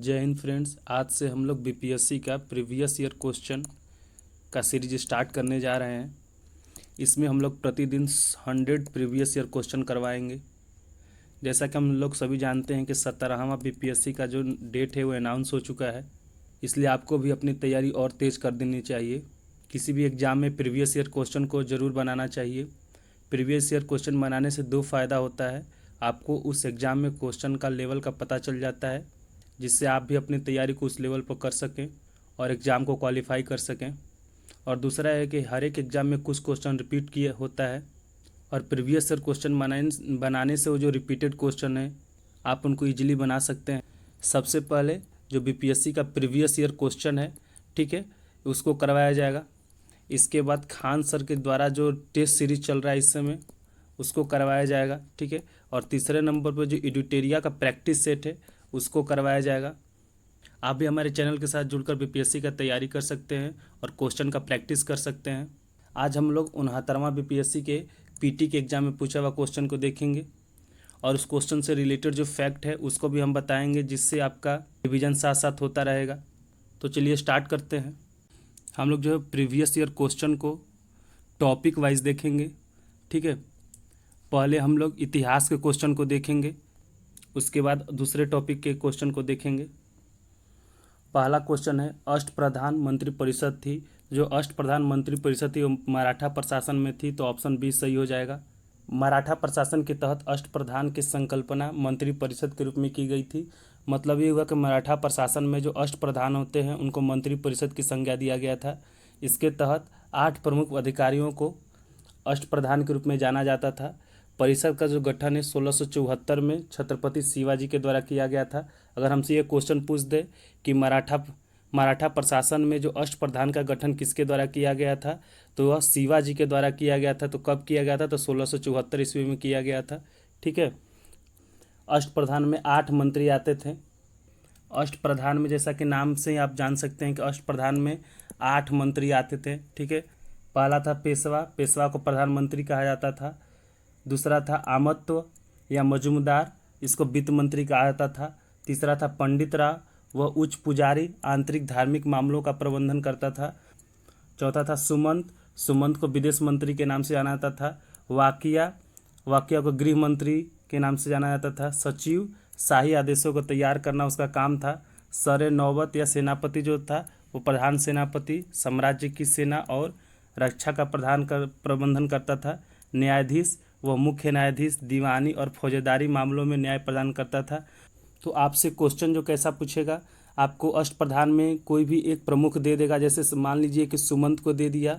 जय हिंद फ्रेंड्स। आज से हम लोग बीपीएससी का प्रीवियस ईयर क्वेश्चन का सीरीज स्टार्ट करने जा रहे हैं। इसमें हम लोग प्रतिदिन 100 प्रीवियस ईयर क्वेश्चन करवाएंगे। जैसा कि हम लोग सभी जानते हैं कि 17वां बीपीएससी का जो डेट है वो अनाउंस हो चुका है, इसलिए आपको भी अपनी तैयारी और तेज़ कर देनी चाहिए। किसी भी एग्ज़ाम में प्रीवियस ईयर क्वेश्चन को ज़रूर बनाना चाहिए। प्रीवियस ईयर क्वेश्चन बनाने से दो फ़ायदा होता है। आपको उस एग्ज़ाम में क्वेश्चन का लेवल का पता चल जाता है, जिससे आप भी अपनी तैयारी को उस लेवल पर कर सकें और एग्ज़ाम को क्वालिफाई कर सकें। और दूसरा है कि हर एक एग्ज़ाम में कुछ क्वेश्चन रिपीट किए होता है, और प्रीवियस ईयर क्वेश्चन बनाने से वो जो रिपीटेड क्वेश्चन है आप उनको ईजिली बना सकते हैं। सबसे पहले जो बीपीएससी का प्रीवियस ईयर क्वेश्चन है, ठीक है, उसको करवाया जाएगा। इसके बाद खान सर के द्वारा जो टेस्ट सीरीज चल रहा है इस समय, उसको करवाया जाएगा, ठीक है। और तीसरे नंबर पर जो एडिटोरिया का प्रैक्टिस सेट है उसको करवाया जाएगा। आप भी हमारे चैनल के साथ जुड़कर बीपीएससी का तैयारी कर सकते हैं और क्वेश्चन का प्रैक्टिस कर सकते हैं। आज हम लोग 69वां बीपीएससी के पीटी के एग्ज़ाम में पूछा हुआ क्वेश्चन को देखेंगे, और उस क्वेश्चन से रिलेटेड जो फैक्ट है उसको भी हम बताएंगे, जिससे आपका रिवीजन साथ साथ होता रहेगा। तो चलिए स्टार्ट करते हैं। हम लोग जो है प्रीवियस ईयर क्वेश्चन को टॉपिक वाइज देखेंगे, ठीक है। पहले हम लोग इतिहास के क्वेश्चन को देखेंगे, उसके बाद दूसरे टॉपिक के क्वेश्चन को देखेंगे। पहला क्वेश्चन है, अष्टप्रधान मंत्रिपरिषद थी। जो अष्टप्रधान मंत्रिपरिषद थी वो मराठा प्रशासन में थी, तो ऑप्शन बी सही हो जाएगा। मराठा प्रशासन के तहत अष्टप्रधान की संकल्पना मंत्रिपरिषद के रूप में की गई थी। मतलब ये हुआ कि मराठा प्रशासन में जो अष्टप्रधान होते हैं उनको मंत्रिपरिषद की संज्ञा दिया गया था। इसके तहत 8 प्रमुख अधिकारियों को अष्टप्रधान के रूप में जाना जाता था। परिषद का जो गठन है 1674 में छत्रपति शिवाजी के द्वारा किया गया था। अगर हमसे ये क्वेश्चन पूछ दे कि मराठा प्रशासन में जो अष्टप्रधान का गठन किसके द्वारा किया गया था, तो वह शिवाजी के द्वारा किया गया था। तो कब किया गया था? तो 1674 ईस्वी में किया गया था, ठीक है। अष्टप्रधान में 8 मंत्री आते थे। अष्टप्रधान में जैसा कि नाम से ही आप जान सकते हैं कि अष्टप्रधान में 8 मंत्री आते थे, ठीक है। पहला था पेशवा। पेशवा को प्रधानमंत्री कहा जाता था। दूसरा था आमत्व या मजूमदार, इसको वित्त मंत्री कहा जाता था। तीसरा था पंडित राव, वह उच्च पुजारी, आंतरिक धार्मिक मामलों का प्रबंधन करता था। चौथा था सुमंत। सुमंत को विदेश मंत्री के नाम से जाना जाता था। वाकिया को गृह मंत्री के नाम से जाना जाता था। सचिव, शाही आदेशों को तैयार करना उसका काम था। सरे नौबत या सेनापति जो था वो प्रधान सेनापति साम्राज्य की सेना और रक्षा का प्रबंधन करता था। न्यायाधीश, वह मुख्य न्यायाधीश दीवानी और फौजदारी मामलों में न्याय प्रदान करता था। तो आपसे क्वेश्चन जो कैसा पूछेगा, आपको अष्टप्रधान में कोई भी एक प्रमुख दे देगा। जैसे मान लीजिए कि सुमंत को दे दिया,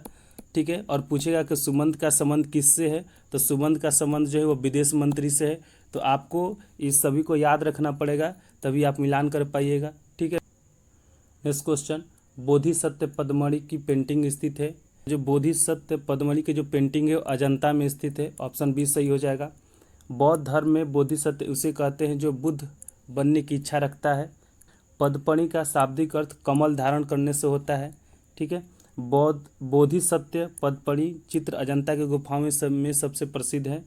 ठीक है, और पूछेगा कि सुमंत का संबंध किससे है, तो सुमंत का संबंध जो है वो विदेश मंत्री से है। तो आपको इस सभी को याद रखना पड़ेगा, तभी आप मिलान कर पाइएगा, ठीक है। नेक्स्ट क्वेश्चन, बोधिसत्व पद्मणि की पेंटिंग स्थित है। जो बोधिसत्व पद्मणि की जो पेंटिंग है वो अजंता में स्थित है। ऑप्शन बी सही हो जाएगा। बौद्ध धर्म में बोधिसत्व उसे कहते हैं जो बुद्ध बनने की इच्छा रखता है। पद्मणि का शाब्दिक अर्थ कमल धारण करने से होता है, ठीक है। बोधिसत्व पद्मणि चित्र अजंता की गुफाओं में सबसे प्रसिद्ध है।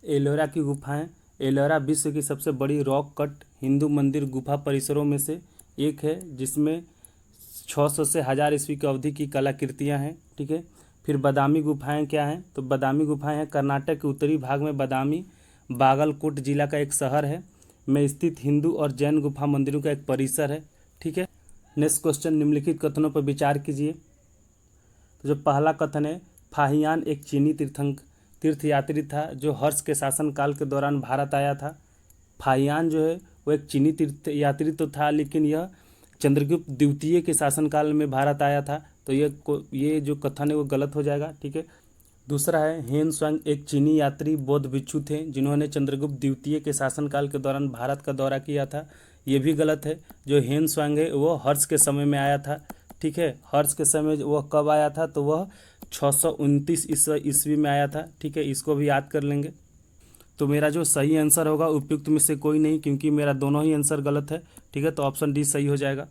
एलोरा की गुफाएं। एलोरा विश्व की सबसे बड़ी रॉक कट हिंदू मंदिर गुफा परिसरों में से एक है, जिसमें 600 से 1000 ईस्वी की अवधि की कलाकृतियां हैं, ठीक है। फिर बादामी गुफाएं क्या हैं? तो बादामी गुफाएं हैं कर्नाटक के उत्तरी भाग में बादामी, बागलकोट जिला का एक शहर है, में स्थित हिंदू और जैन गुफा मंदिरों का एक परिसर है, ठीक है। नेक्स्ट क्वेश्चन, निम्नलिखित कथनों पर विचार कीजिए। तो जो पहला कथन है, फाहियान एक चीनी तीर्थयात्री था जो हर्ष के शासनकाल के दौरान भारत आया था। फाहियान जो है वो एक चीनी तीर्थयात्री तो था, लेकिन यह चंद्रगुप्त द्वितीय के शासनकाल में भारत आया था। तो ये जो कथन है वो गलत हो जाएगा, ठीक है। दूसरा है, हेन स्वांग एक चीनी यात्री बौद्ध भिक्षु थे जिन्होंने चंद्रगुप्त द्वितीय के शासनकाल के दौरान भारत का दौरा किया था। ये भी गलत है। जो हेन स्वांग है वो हर्ष के समय में आया था, ठीक है। हर्ष के समय वह कब आया था? तो वह 629 ईस्वी में आया था, ठीक है। इसको भी याद कर लेंगे। तो मेरा जो सही आंसर होगा उपयुक्त में से कोई नहीं, क्योंकि मेरा दोनों ही आंसर गलत है, ठीक है। तो ऑप्शन डी सही हो जाएगा।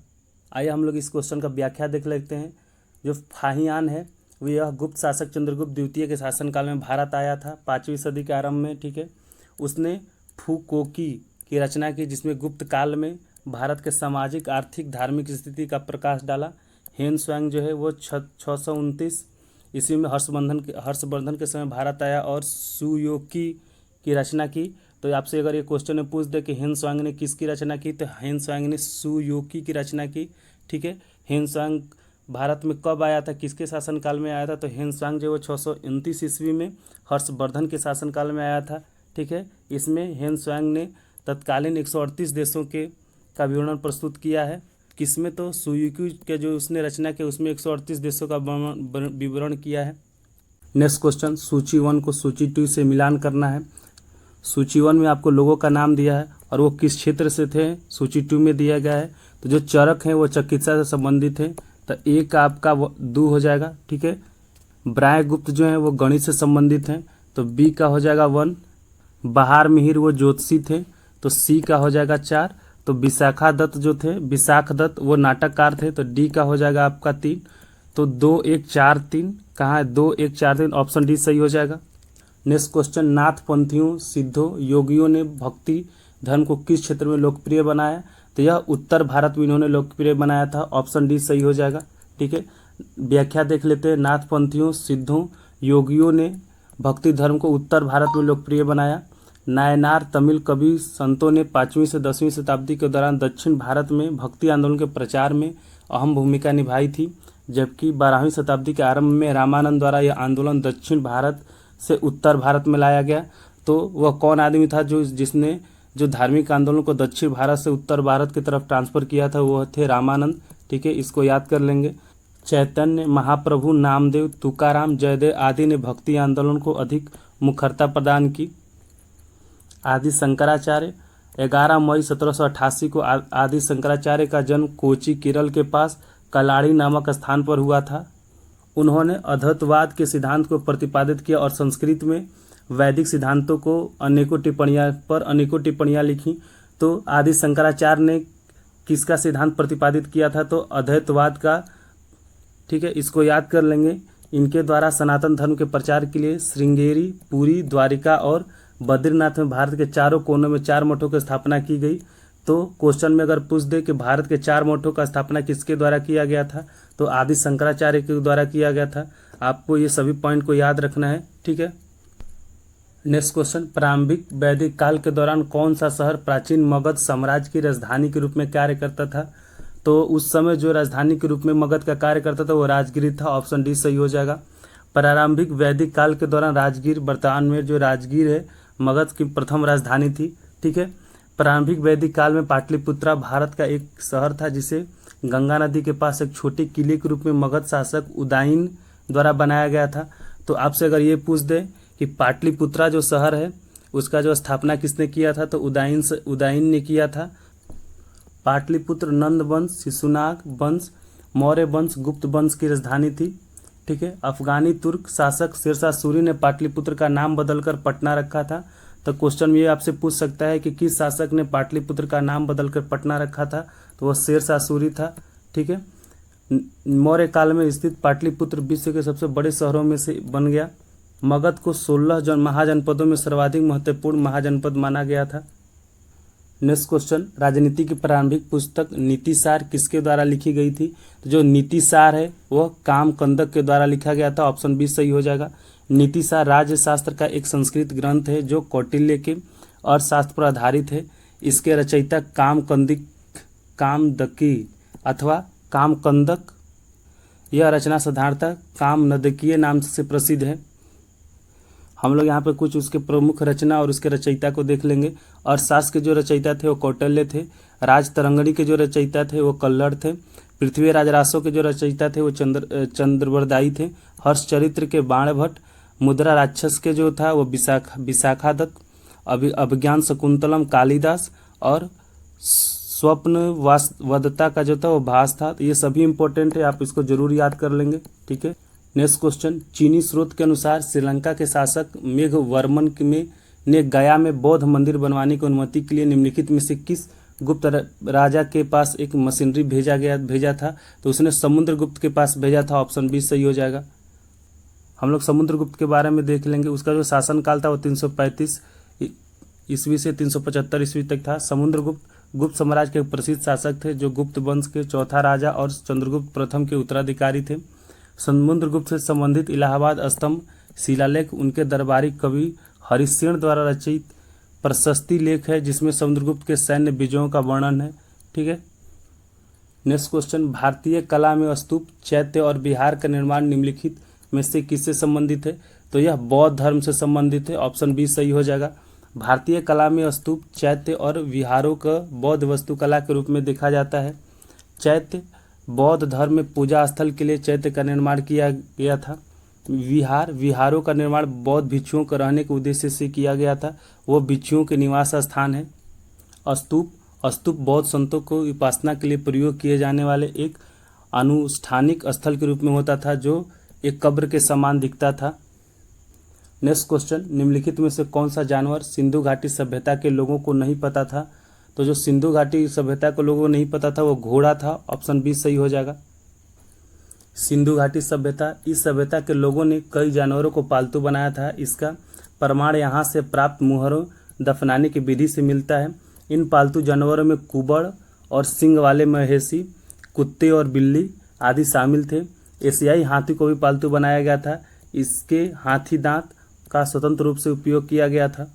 आइए हम लोग इस क्वेश्चन का व्याख्या देख लेते हैं। जो फाहियान है वो यह गुप्त शासक चंद्रगुप्त द्वितीय के शासनकाल में भारत आया था 5वीं सदी के आरंभ में, ठीक है। उसने फुकोकी की रचना की, जिसमें गुप्त काल में भारत के सामाजिक आर्थिक धार्मिक स्थिति का प्रकाश डाला। हेन त्सांग जो है वो 629 ईस्वी में हर्षवर्धन के समय भारत आया और सुयोकी की रचना की। तो आपसे अगर ये क्वेश्चन में पूछ दे कि हेन त्सांग ने किसकी रचना की, तो हेन त्सांग ने सुयोकी की रचना की। ठीक है, हेन त्सांग भारत में कब आया था, किसके शासनकाल में आया था, तो हेन त्सांग जो वो 629 ईस्वी में हर्षवर्धन के शासनकाल में आया था। ठीक है, इसमें हेन त्सांग ने तत्कालीन 138 देशों के का विवरण प्रस्तुत किया है। किसमें, तो सुयोकी के जो उसने रचना की उसमें 138 देशों का विवरण किया है। नेक्स्ट क्वेश्चन, सूची 1 को सूची 2 से मिलान करना है। सूची 1 में आपको लोगों का नाम दिया है और वो किस क्षेत्र से थे, सूची 2 में दिया गया है। तो जो चरक हैं वो चिकित्सा से संबंधित है, तो ए का आपका 2 हो जाएगा। ठीक है, ब्राय गुप्त जो है वो गणित से संबंधित हैं, तो बी का हो जाएगा 1। बहार मिहिर वो ज्योतिषी थे, तो सी का हो जाएगा 4। तो विशाखा दत्त जो थे, विशाख दत्त वो नाटककार थे, तो डी का हो जाएगा आपका 3। तो 2 1 4 3 कहाँ है, 2 1 4 3, ऑप्शन डी सही हो जाएगा। नेक्स्ट क्वेश्चन, नाथ पंथियों सिद्धों योगियों ने भक्ति धर्म को किस क्षेत्र में लोकप्रिय बनाया, तो यह उत्तर भारत में इन्होंने लोकप्रिय बनाया था, ऑप्शन डी सही हो जाएगा। ठीक है, व्याख्या देख लेते हैं। नाथ पंथियों सिद्धों योगियों ने भक्ति धर्म को उत्तर भारत में लोकप्रिय बनाया। नायनार तमिल कवि संतों ने 5वीं से 10वीं शताब्दी के दौरान दक्षिण भारत में भक्ति आंदोलन के प्रचार में अहम भूमिका निभाई थी, जबकि 12वीं शताब्दी के आरंभ में रामानंद द्वारा यह आंदोलन दक्षिण भारत से उत्तर भारत में लाया गया। तो वह कौन आदमी था जिसने जो धार्मिक आंदोलन को दक्षिण भारत से उत्तर भारत की तरफ ट्रांसफ़र किया था, वह थे रामानंद। ठीक है, इसको याद कर लेंगे। चैतन्य महाप्रभु नामदेव तुकाराम जयदेव आदि ने भक्ति आंदोलन को अधिक मुखरता प्रदान की। आदि शंकराचार्य 11 मई 1788 को आदि शंकराचार्य का जन्म कोची केरल के पास कलाड़ी नामक स्थान पर हुआ था। उन्होंने अद्वैतवाद के सिद्धांत को प्रतिपादित किया और संस्कृत में वैदिक सिद्धांतों को अनेकों टिप्पणियाँ लिखी। तो आदि शंकराचार्य ने किसका सिद्धांत प्रतिपादित किया था, तो अद्वैतवाद का। ठीक है, इसको याद कर लेंगे। इनके द्वारा सनातन धर्म के प्रचार के लिए श्रृंगेरी, पुरी, द्वारिका और बद्रीनाथ में भारत के चारों कोनों में 4 मठों की स्थापना की गई। तो क्वेश्चन में अगर पूछ दे कि भारत के 4 मठों का स्थापना किसके द्वारा किया गया था, तो आदि शंकराचार्य के द्वारा किया गया था। आपको ये सभी पॉइंट को याद रखना है। ठीक है, नेक्स्ट क्वेश्चन, प्रारंभिक वैदिक काल के दौरान कौन सा शहर प्राचीन मगध साम्राज्य की राजधानी के रूप में कार्य करता था, तो उस समय जो राजधानी के रूप में मगध का कार्य करता था वो राजगीर था, ऑप्शन डी सही हो जाएगा। प्रारंभिक वैदिक काल के दौरान राजगीर, वर्तमान में जो राजगीर है, मगध की प्रथम राजधानी थी। ठीक है, प्रारंभिक वैदिक काल में पाटलिपुत्रा भारत का एक शहर था, जिसे गंगा नदी के पास एक छोटे किले के रूप में मगध शासक उदयन द्वारा बनाया गया था। तो आपसे अगर ये पूछ दे कि पाटलिपुत्रा जो शहर है उसका जो स्थापना किसने किया था, तो उदयन ने किया था। पाटलिपुत्र नंद वंश, शिशुनाग वंश, मौर्य वंश, गुप्त वंश की राजधानी थी। ठीक है, अफगानी तुर्क शासक शेरशाह सूरी ने पाटलिपुत्र का नाम बदलकर पटना रखा था। तो क्वेश्चन में ये आपसे पूछ सकता है कि किस शासक ने पाटलिपुत्र का नाम बदलकर पटना रखा था, तो वह शेरशाह सूरी था। ठीक है, मौर्य काल में स्थित पाटलिपुत्र विश्व के सबसे बड़े शहरों में से बन गया। मगध को 16 महाजनपदों में सर्वाधिक महत्वपूर्ण महाजनपद माना गया था। नेक्स्ट क्वेश्चन, राजनीति की प्रारंभिक पुस्तक नीतिसार किसके द्वारा लिखी गई थी, तो जो नीतिसार है वह कामकंदक के द्वारा लिखा गया था, ऑप्शन बी सही हो जाएगा। नीतिसार राज्यशास्त्र का एक संस्कृत ग्रंथ है जो कौटिल्य के अर्थशास्त्र पर आधारित है। इसके रचयिता कामदकी अथवा कामकंदक। यह रचना साधारणतः कामनदकीय नाम से प्रसिद्ध है। हम लोग यहाँ पे कुछ उसके प्रमुख रचना और उसके रचयिता को देख लेंगे। अर्थशास्त्र के जो रचयिता थे वो कौटिल्य थे। राजतरंगिणी के जो रचयिता थे वो कल्लड़ थे। पृथ्वी राजरासों के जो रचयिता थे वो चंद्रवरदायी थे। हर्षचरित्र के बाणभट्ट। मुद्रा राक्षस के जो था वो विशाखा दत्त। अभिज्ञान शकुंतलम कालिदास। और स्वप्न वदता का जो था वो भास था। ये सभी इंपॉर्टेंट है, आप इसको जरूर याद कर लेंगे। ठीक है, नेक्स्ट क्वेश्चन, चीनी स्रोत के अनुसार श्रीलंका के शासक मेघवर्मन ने गया में बौद्ध मंदिर बनवाने की अनुमति के लिए निम्नलिखित में से किस गुप्त राजा के पास एक मशीनरी भेजा था, तो उसने समुद्रगुप्त के पास भेजा था, ऑप्शन बी सही हो जाएगा। हम लोग समुद्रगुप्त के बारे में देख लेंगे। उसका जो शासनकाल था वो 335 ईस्वी से 375 ईस्वी तक था। समुद्रगुप्त गुप्त साम्राज्य के प्रसिद्ध शासक थे जो गुप्त वंश के चौथा राजा और चंद्रगुप्त प्रथम के उत्तराधिकारी थे। समुद्रगुप्त से संबंधित इलाहाबाद स्तंभ शिलालेख उनके दरबारी कवि हरिसेन द्वारा रचित प्रशस्ति लेख है जिसमें समुद्रगुप्त के सैन्य विजयों का वर्णन है। ठीक है। नेक्स्ट क्वेश्चन, भारतीय कला में स्तूप, चैत्य और विहार का निर्माण निम्नलिखित में से किससे संबंधित है? तो यह बौद्ध धर्म से संबंधित है। ऑप्शन बी सही हो जाएगा। भारतीय कला में स्तूप, चैत्य और विहारों का बौद्ध वास्तुकला के रूप में देखा जाता है। चैत्य बौद्ध धर्म में पूजा स्थल के लिए चैत्य का निर्माण किया गया था। विहारों का निर्माण बौद्ध भिक्षुओं को रहने के उद्देश्य से किया गया था। वो भिक्षुओं के निवास स्थान है। स्तूप बौद्ध संतों को उपासना के लिए प्रयोग किए जाने वाले एक अनुष्ठानिक स्थल के रूप में होता था जो एक कब्र के समान दिखता था। नेक्स्ट क्वेश्चन, निम्नलिखित में से कौन सा जानवर सिंधु घाटी सभ्यता के लोगों को नहीं पता था? तो जो सिंधु घाटी सभ्यता के लोगों को नहीं पता था वो घोड़ा था। ऑप्शन बी सही हो जाएगा। सिंधु घाटी सभ्यता, इस सभ्यता के लोगों ने कई जानवरों को पालतू बनाया था। इसका प्रमाण यहाँ से प्राप्त मुहरों दफनाने की विधि से मिलता है। इन पालतू जानवरों में कुबड़ और सींग वाले मवेशी, कुत्ते और बिल्ली आदि शामिल थे। एशियाई हाथी को भी पालतू बनाया गया था। इसके हाथी दांत का स्वतंत्र रूप से उपयोग किया गया था।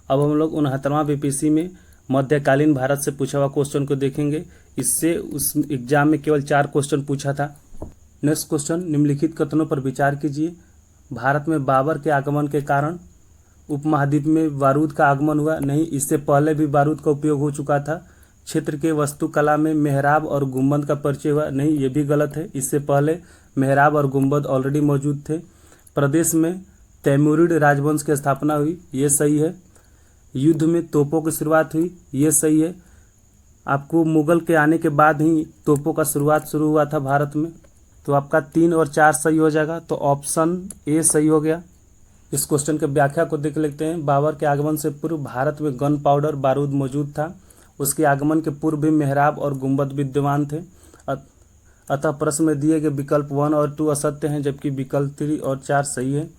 अब हम लोग 69वां बीपीएससी में मध्यकालीन भारत से पूछा हुआ क्वेश्चन को देखेंगे। इससे उस एग्जाम में केवल 4 क्वेश्चन पूछा था। नेक्स्ट क्वेश्चन, निम्नलिखित कथनों पर विचार कीजिए। भारत में बाबर के आगमन के कारण उपमहाद्वीप में बारूद का आगमन हुआ। नहीं, इससे पहले भी बारूद का उपयोग हो चुका था। क्षेत्र के वास्तुकला में मेहराब और गुंबद का परिचय हुआ। नहीं, ये भी गलत है। इससे पहले मेहराब और गुंबद ऑलरेडी मौजूद थे। प्रदेश में तैमूरिड राजवंश की स्थापना हुई। ये सही है। युद्ध में तोपों की शुरुआत हुई। ये सही है। आपको मुगल के आने के बाद ही तोपों का शुरुआत शुरू हुआ था भारत में। तो आपका 3 और 4 सही हो जाएगा। तो ऑप्शन ए सही हो गया। इस क्वेश्चन के व्याख्या को देख लेते हैं। बाबर के आगमन से पूर्व भारत में गन पाउडर बारूद मौजूद था। उसके आगमन के पूर्व भी मेहराब और गुंबद विद्यमान थे। अतः प्रश्न में दिए गए विकल्प 1 और 2 असत्य हैं जबकि विकल्प 3 और 4 सही है।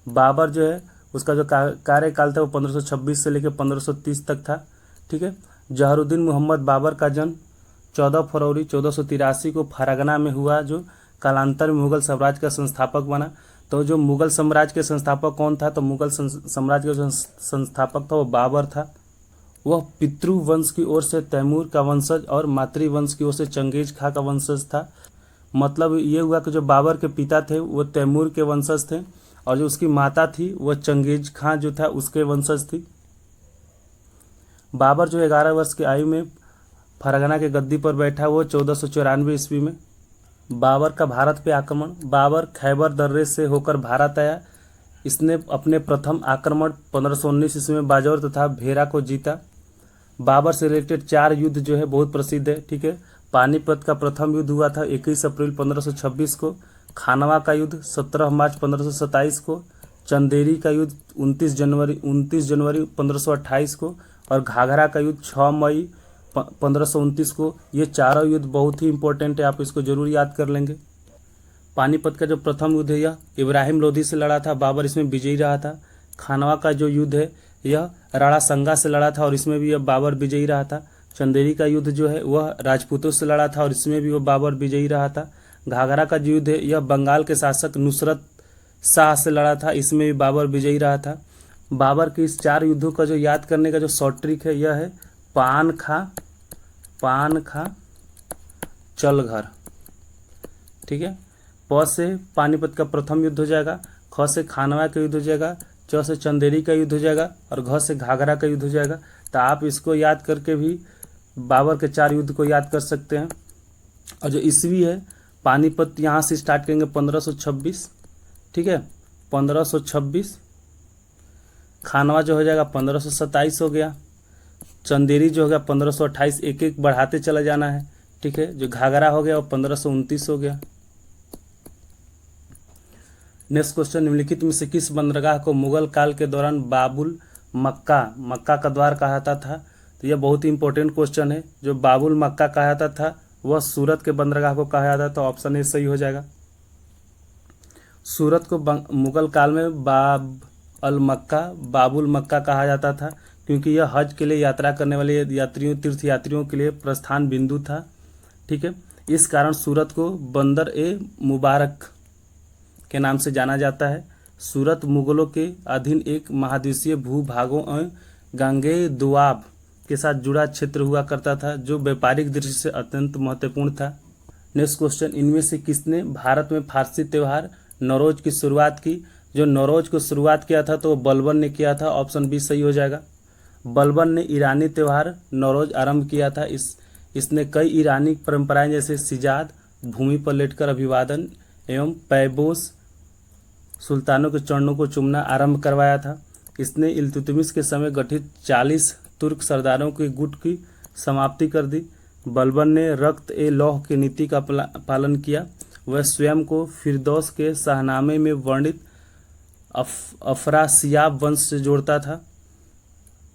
बाबर जो है उसका जो कार्यकाल था वो 1526 से लेकर 1530 तक था। ठीक है। जहरुद्दीन मोहम्मद बाबर का जन्म 14 फरवरी 1483 को फरगना में हुआ जो कालांतर में मुगल साम्राज्य का संस्थापक बना। तो जो मुगल साम्राज्य के संस्थापक कौन था? तो मुगल साम्राज्य का जो संस्थापक था वो बाबर था। वह पितृवंश की ओर से तैमूर का वंशज और मातृवंश की ओर से चंगेज खां का वंशज था। मतलब ये हुआ कि जो बाबर के पिता थे वो तैमूर के वंशज थे और जो उसकी माता थी वह चंगेज खां जो था उसके वंशज थी। बाबर जो 11 वर्ष की आयु में फरगना के गद्दी पर बैठा वो 1494 ईस्वी में। बाबर का भारत पे आक्रमण, बाबर खैबर दर्रे से होकर भारत आया। इसने अपने प्रथम आक्रमण 1519 ईस्वी में बाजौर तथा भेरा को जीता। बाबर से रिलेटेड 4 युद्ध जो है बहुत प्रसिद्ध है। ठीक है। पानीपत का प्रथम युद्ध हुआ था 21 अप्रैल 1526 को। खानवा का युद्ध 17 मार्च 1527 को। चंदेरी का युद्ध 29 जनवरी 1528 को और घाघरा का युद्ध 6 मई 1529 को। ये चारों युद्ध बहुत ही इंपॉर्टेंट है, आप इसको जरूर याद कर लेंगे। पानीपत का जो प्रथम युद्ध है यह इब्राहिम लोधी से लड़ा था, बाबर इसमें विजयी रहा था। खानवा का जो युद्ध है यह राणा संगा से लड़ा था और इसमें भी यह बाबर विजयी रहा था। चंदेरी का युद्ध जो है वह राजपूतों से लड़ा था और इसमें भी वह बाबर विजयी रहा था। घाघरा का जो युद्ध है यह बंगाल के शासक नुसरत शाह से लड़ा था, इसमें भी बाबर विजयी रहा था। बाबर के इस 4 युद्धों का जो याद करने का जो शॉर्ट ट्रिक है यह है पान खा चल घर। ठीक है। प से पानीपत का प्रथम युद्ध हो जाएगा, ख से खानवा का युद्ध हो जाएगा, च से चंदेरी का युद्ध हो जाएगा और घ से घाघरा का युद्ध हो जाएगा। तो आप इसको याद करके भी बाबर के 4 युद्ध को याद कर सकते हैं। और जो ईस्वी है पानीपत यहाँ से स्टार्ट करेंगे 1526। ठीक है। 1526। खानवा जो हो जाएगा 1527 हो गया। चंदेरी जो हो गया 1528, एक एक बढ़ाते चला जाना है। ठीक है। जो घाघरा हो गया वो 1529 हो गया। नेक्स्ट क्वेश्चन, निम्नलिखित में से किस बंदरगाह को मुगल काल के दौरान बाबुल मक्का का द्वार कहा जाता था? तो यह बहुत ही इंपॉर्टेंट क्वेश्चन है। जो बाबुल मक्का कहा जाता था वह सूरत के बंदरगाह को कहा जाता था। तो ऑप्शन ए सही हो जाएगा। सूरत को मुगल काल में बाबुल मक्का कहा जाता था क्योंकि यह हज के लिए यात्रा करने वाले यात्रियों तीर्थ यात्रियों के लिए प्रस्थान बिंदु था। ठीक है, इस कारण सूरत को बंदर ए मुबारक के नाम से जाना जाता है। सूरत मुगलों के अधीन एक महाद्वीपीय भूभागों एवं गांगेय दुआब के साथ जुड़ा क्षेत्र हुआ करता था, जो व्यापारिक दृष्टि से अत्यंत महत्वपूर्ण था। नेक्स्ट क्वेश्चन, इनमें से किसने भारत में फारसी त्यौहार नौरोज की शुरुआत की? जो नौरोज को शुरुआत किया था तो बलबन ने किया था, ऑप्शन बी सही हो जाएगा। बलबन ने ईरानी त्यौहार नौरोज आरंभ किया था। इसने कई ईरानी परंपराएं जैसे सिजाद, भूमि पर लेटकर अभिवादन एवं पैबोस सुल्तानों के चरणों को चूमना आरंभ करवाया था। इसने इल्तुतमिश के समय गठित 40 तुर्क सरदारों के गुट की समाप्ति कर दी। बलबन ने रक्त ए लौह की नीति का पालन किया। वह स्वयं को फिरदौस के शाहनामे में वर्णित अफरासियाब वंश से जोड़ता था।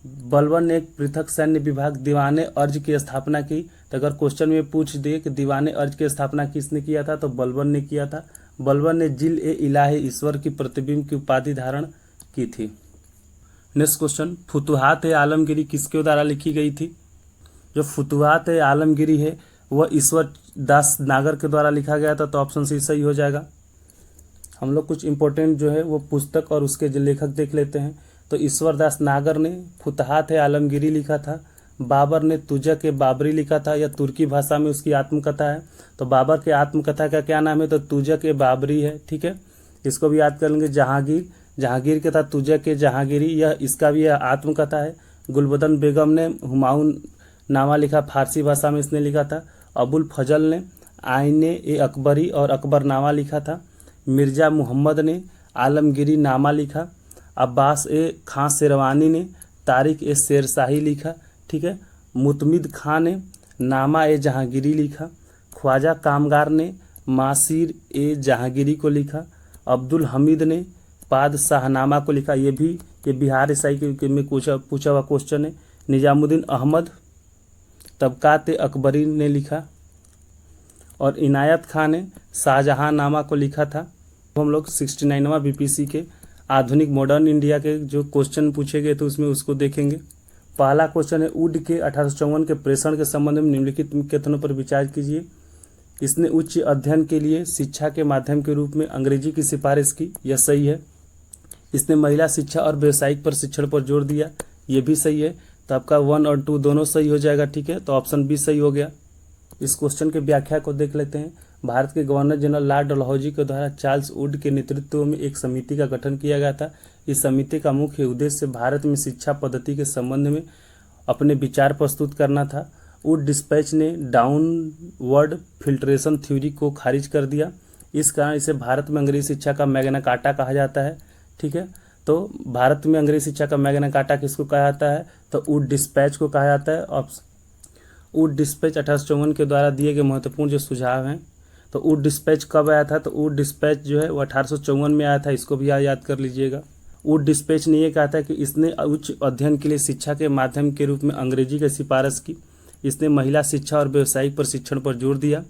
बलबन ने एक पृथक सैन्य विभाग दीवाने अर्ज की स्थापना की। तो अगर क्वेश्चन में पूछ दे कि दीवाने अर्ज की स्थापना किसने किया था, तो बलबन ने किया था। बलबन ने जिल ए इलाही ईश्वर की प्रतिबिंब की उपाधि धारण की थी। नेक्स्ट क्वेश्चन, फुतुहात ए आलमगिरी किसके द्वारा लिखी गई थी? जो फुतुहात ए आलमगिरी है वह ईश्वर दास नागर के द्वारा लिखा गया था, तो ऑप्शन सी सही हो जाएगा। हम लोग कुछ इंपॉर्टेंट जो है वो पुस्तक और उसके जो लेखक देख लेते हैं। तो ईश्वर दास नागर ने फुतुहात ए आलमगिरी लिखा था। बाबर ने तुजक ए बाबरी लिखा था, या तुर्की भाषा में उसकी आत्मकथा है। तो बाबर के आत्मकथा का क्या नाम है? तो तुजक ए बाबरी है। ठीक है, इसको भी याद कर लेंगे। जहांगीर के था तुजक ए जहांगीरी, यह इसका भी आत्मकथा है। गुलबदन बेगम ने हुमायूं नामा लिखा, फारसी भाषा में इसने लिखा था। अबुल फजल ने आईने ए अकबरी और अकबरनामा लिखा था। मिर्ज़ा मुहम्मद ने आलमगिरी नामा लिखा। अब्बास ए खां शेरवानी ने तारिक ए शेरशाही लिखा। ठीक है, मुतमिद खां ने नामा ए जहांगीरी लिखा। ख्वाजा कामगार ने मासिर ए जहांगीरी को लिखा। अब्दुल हमीद ने पादशाहनामा को लिखा। ये बिहार ईसाई के में पूछा हुआ क्वेश्चन है। निजामुद्दीन अहमद तबकात अकबरी ने लिखा। और इनायत खान ने शाहजहां नामा को लिखा था। हम लोग 69वां बीपीसी के आधुनिक मॉडर्न इंडिया के जो क्वेश्चन पूछे गए थे उसमें उसको देखेंगे। पहला क्वेश्चन है, वुड के 1854 के प्रेषण के संबंध में निम्नलिखित कथनों पर विचार कीजिए। इसने उच्च अध्ययन के लिए शिक्षा के माध्यम के रूप में अंग्रेजी की सिफारिश की, यह सही है। इसने महिला शिक्षा और व्यावसायिक प्रशिक्षण पर जोर दिया, ये भी सही है। तो आपका 1 और 2 दोनों सही हो जाएगा। ठीक है, तो ऑप्शन बी सही हो गया। इस क्वेश्चन के व्याख्या को देख लेते हैं। भारत के गवर्नर जनरल लॉर्ड डलहौजी के द्वारा चार्ल्स वुड के नेतृत्व में एक समिति का गठन किया गया था। इस समिति का मुख्य उद्देश्य भारत में शिक्षा पद्धति के संबंध में अपने विचार प्रस्तुत करना था। वुड डिस्पैच ने डाउनवर्ड फिल्ट्रेशन थ्योरी को खारिज कर दिया। इस कारण इसे भारत में अंग्रेजी शिक्षा का मैग्ना कार्टा कहा जाता है। ठीक है, तो भारत में अंग्रेजी शिक्षा का मैग्ना कार्टा किसको कहा जाता है? तो वुड डिस्पैच को कहा जाता है। वुड डिस्पैच 1854 के द्वारा दिए गए महत्वपूर्ण जो सुझाव हैं। तो वुड डिस्पैच कब आया था? तो वुड डिस्पैच जो है वो 1854 में आया था, इसको भी याद कर लीजिएगा। वुड डिस्पैच ने यह कहा था कि इसने उच्च अध्ययन के लिए शिक्षा के माध्यम के रूप में अंग्रेजी की सिफारिश की। इसने महिला शिक्षा और व्यावसायिक प्रशिक्षण पर जोर दिया।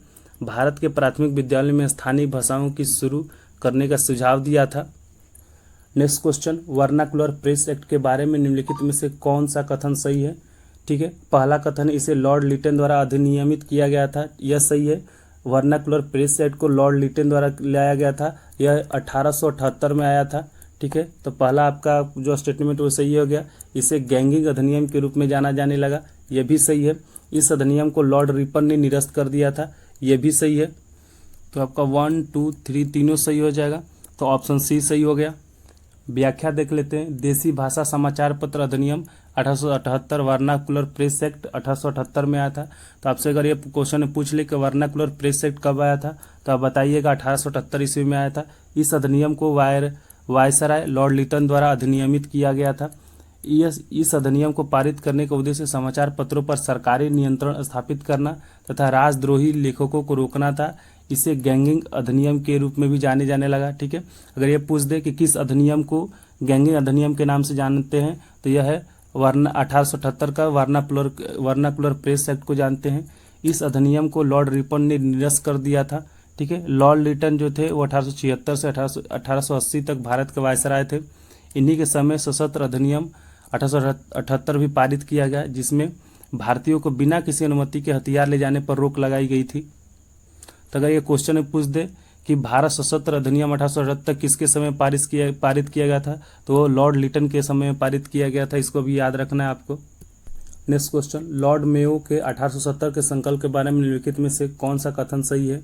भारत के प्राथमिक विद्यालय में स्थानीय भाषाओं की शुरू करने का सुझाव दिया था। Next question, vernacular press act के बारे में निम्नलिखित में से कौन सा कथन सही है? ठीक है, पहला कथन इसे लॉर्ड लिटन द्वारा अधिनियमित किया गया था, यह सही है। वर्नाकुलर प्रेस एक्ट को लॉर्ड लिटन द्वारा लाया गया था, यह 1878 में आया था। ठीक है, तो पहला आपका जो स्टेटमेंट वो सही हो गया। इसे गैंगिंग अधिनियम के रूप में जाना जाने लगा, यह भी सही है। इस अधिनियम को लॉर्ड रिपन ने निरस्त कर दिया था, यह भी सही है। तो आपका 1, 2, 3 तीनों सही हो जाएगा, तो ऑप्शन सी सही हो गया। व्याख्या देख लेते हैं। देसी भाषा समाचार पत्र अधिनियम 1878, वर्नाकुलर प्रेस एक्ट 1878 में आया था। तो आपसे अगर ये क्वेश्चन पूछ ले कि वर्नाकुलर प्रेस एक्ट कब आया था, तो आप बताइएगा 1878 ईस्वी में आया था। इस अधिनियम को वायसराय लॉर्ड लिटन द्वारा अधिनियमित किया गया था। इस अधिनियम को पारित करने का उद्देश्य समाचार पत्रों पर सरकारी नियंत्रण स्थापित करना तथा राजद्रोही लेखकों को रोकना था। इसे गैंगिंग अधिनियम के रूप में भी जाने जाने लगा। ठीक है, अगर ये पूछ दे कि किस अधिनियम को गैंगिंग अधिनियम के नाम से जानते हैं, तो यह है 1878 का वर्नाकुलर प्रेस एक्ट को जानते हैं। इस अधिनियम को लॉर्ड रिपन ने निरस्त कर दिया था। ठीक है, लॉर्ड लिटन जो थे वो 1876 से 1880 तक भारत के वायसराय थे। इन्हीं के समय सशस्त्र अधिनियम 1878 भी पारित किया गया, जिसमें भारतीयों को बिना किसी अनुमति के हथियार ले जाने पर रोक लगाई गई थी। तो अगर ये क्वेश्चन में पूछ दे कि भारत सशस्त्र अधिनियम 1878 किसके समय पारित किया गया था, तो वो लॉर्ड लिटन के समय में पारित किया गया था। इसको भी याद रखना है आपको। नेक्स्ट क्वेश्चन, लॉर्ड मेयो के 1870 के संकल्प के बारे में निम्नलिखित में से कौन सा कथन सही है?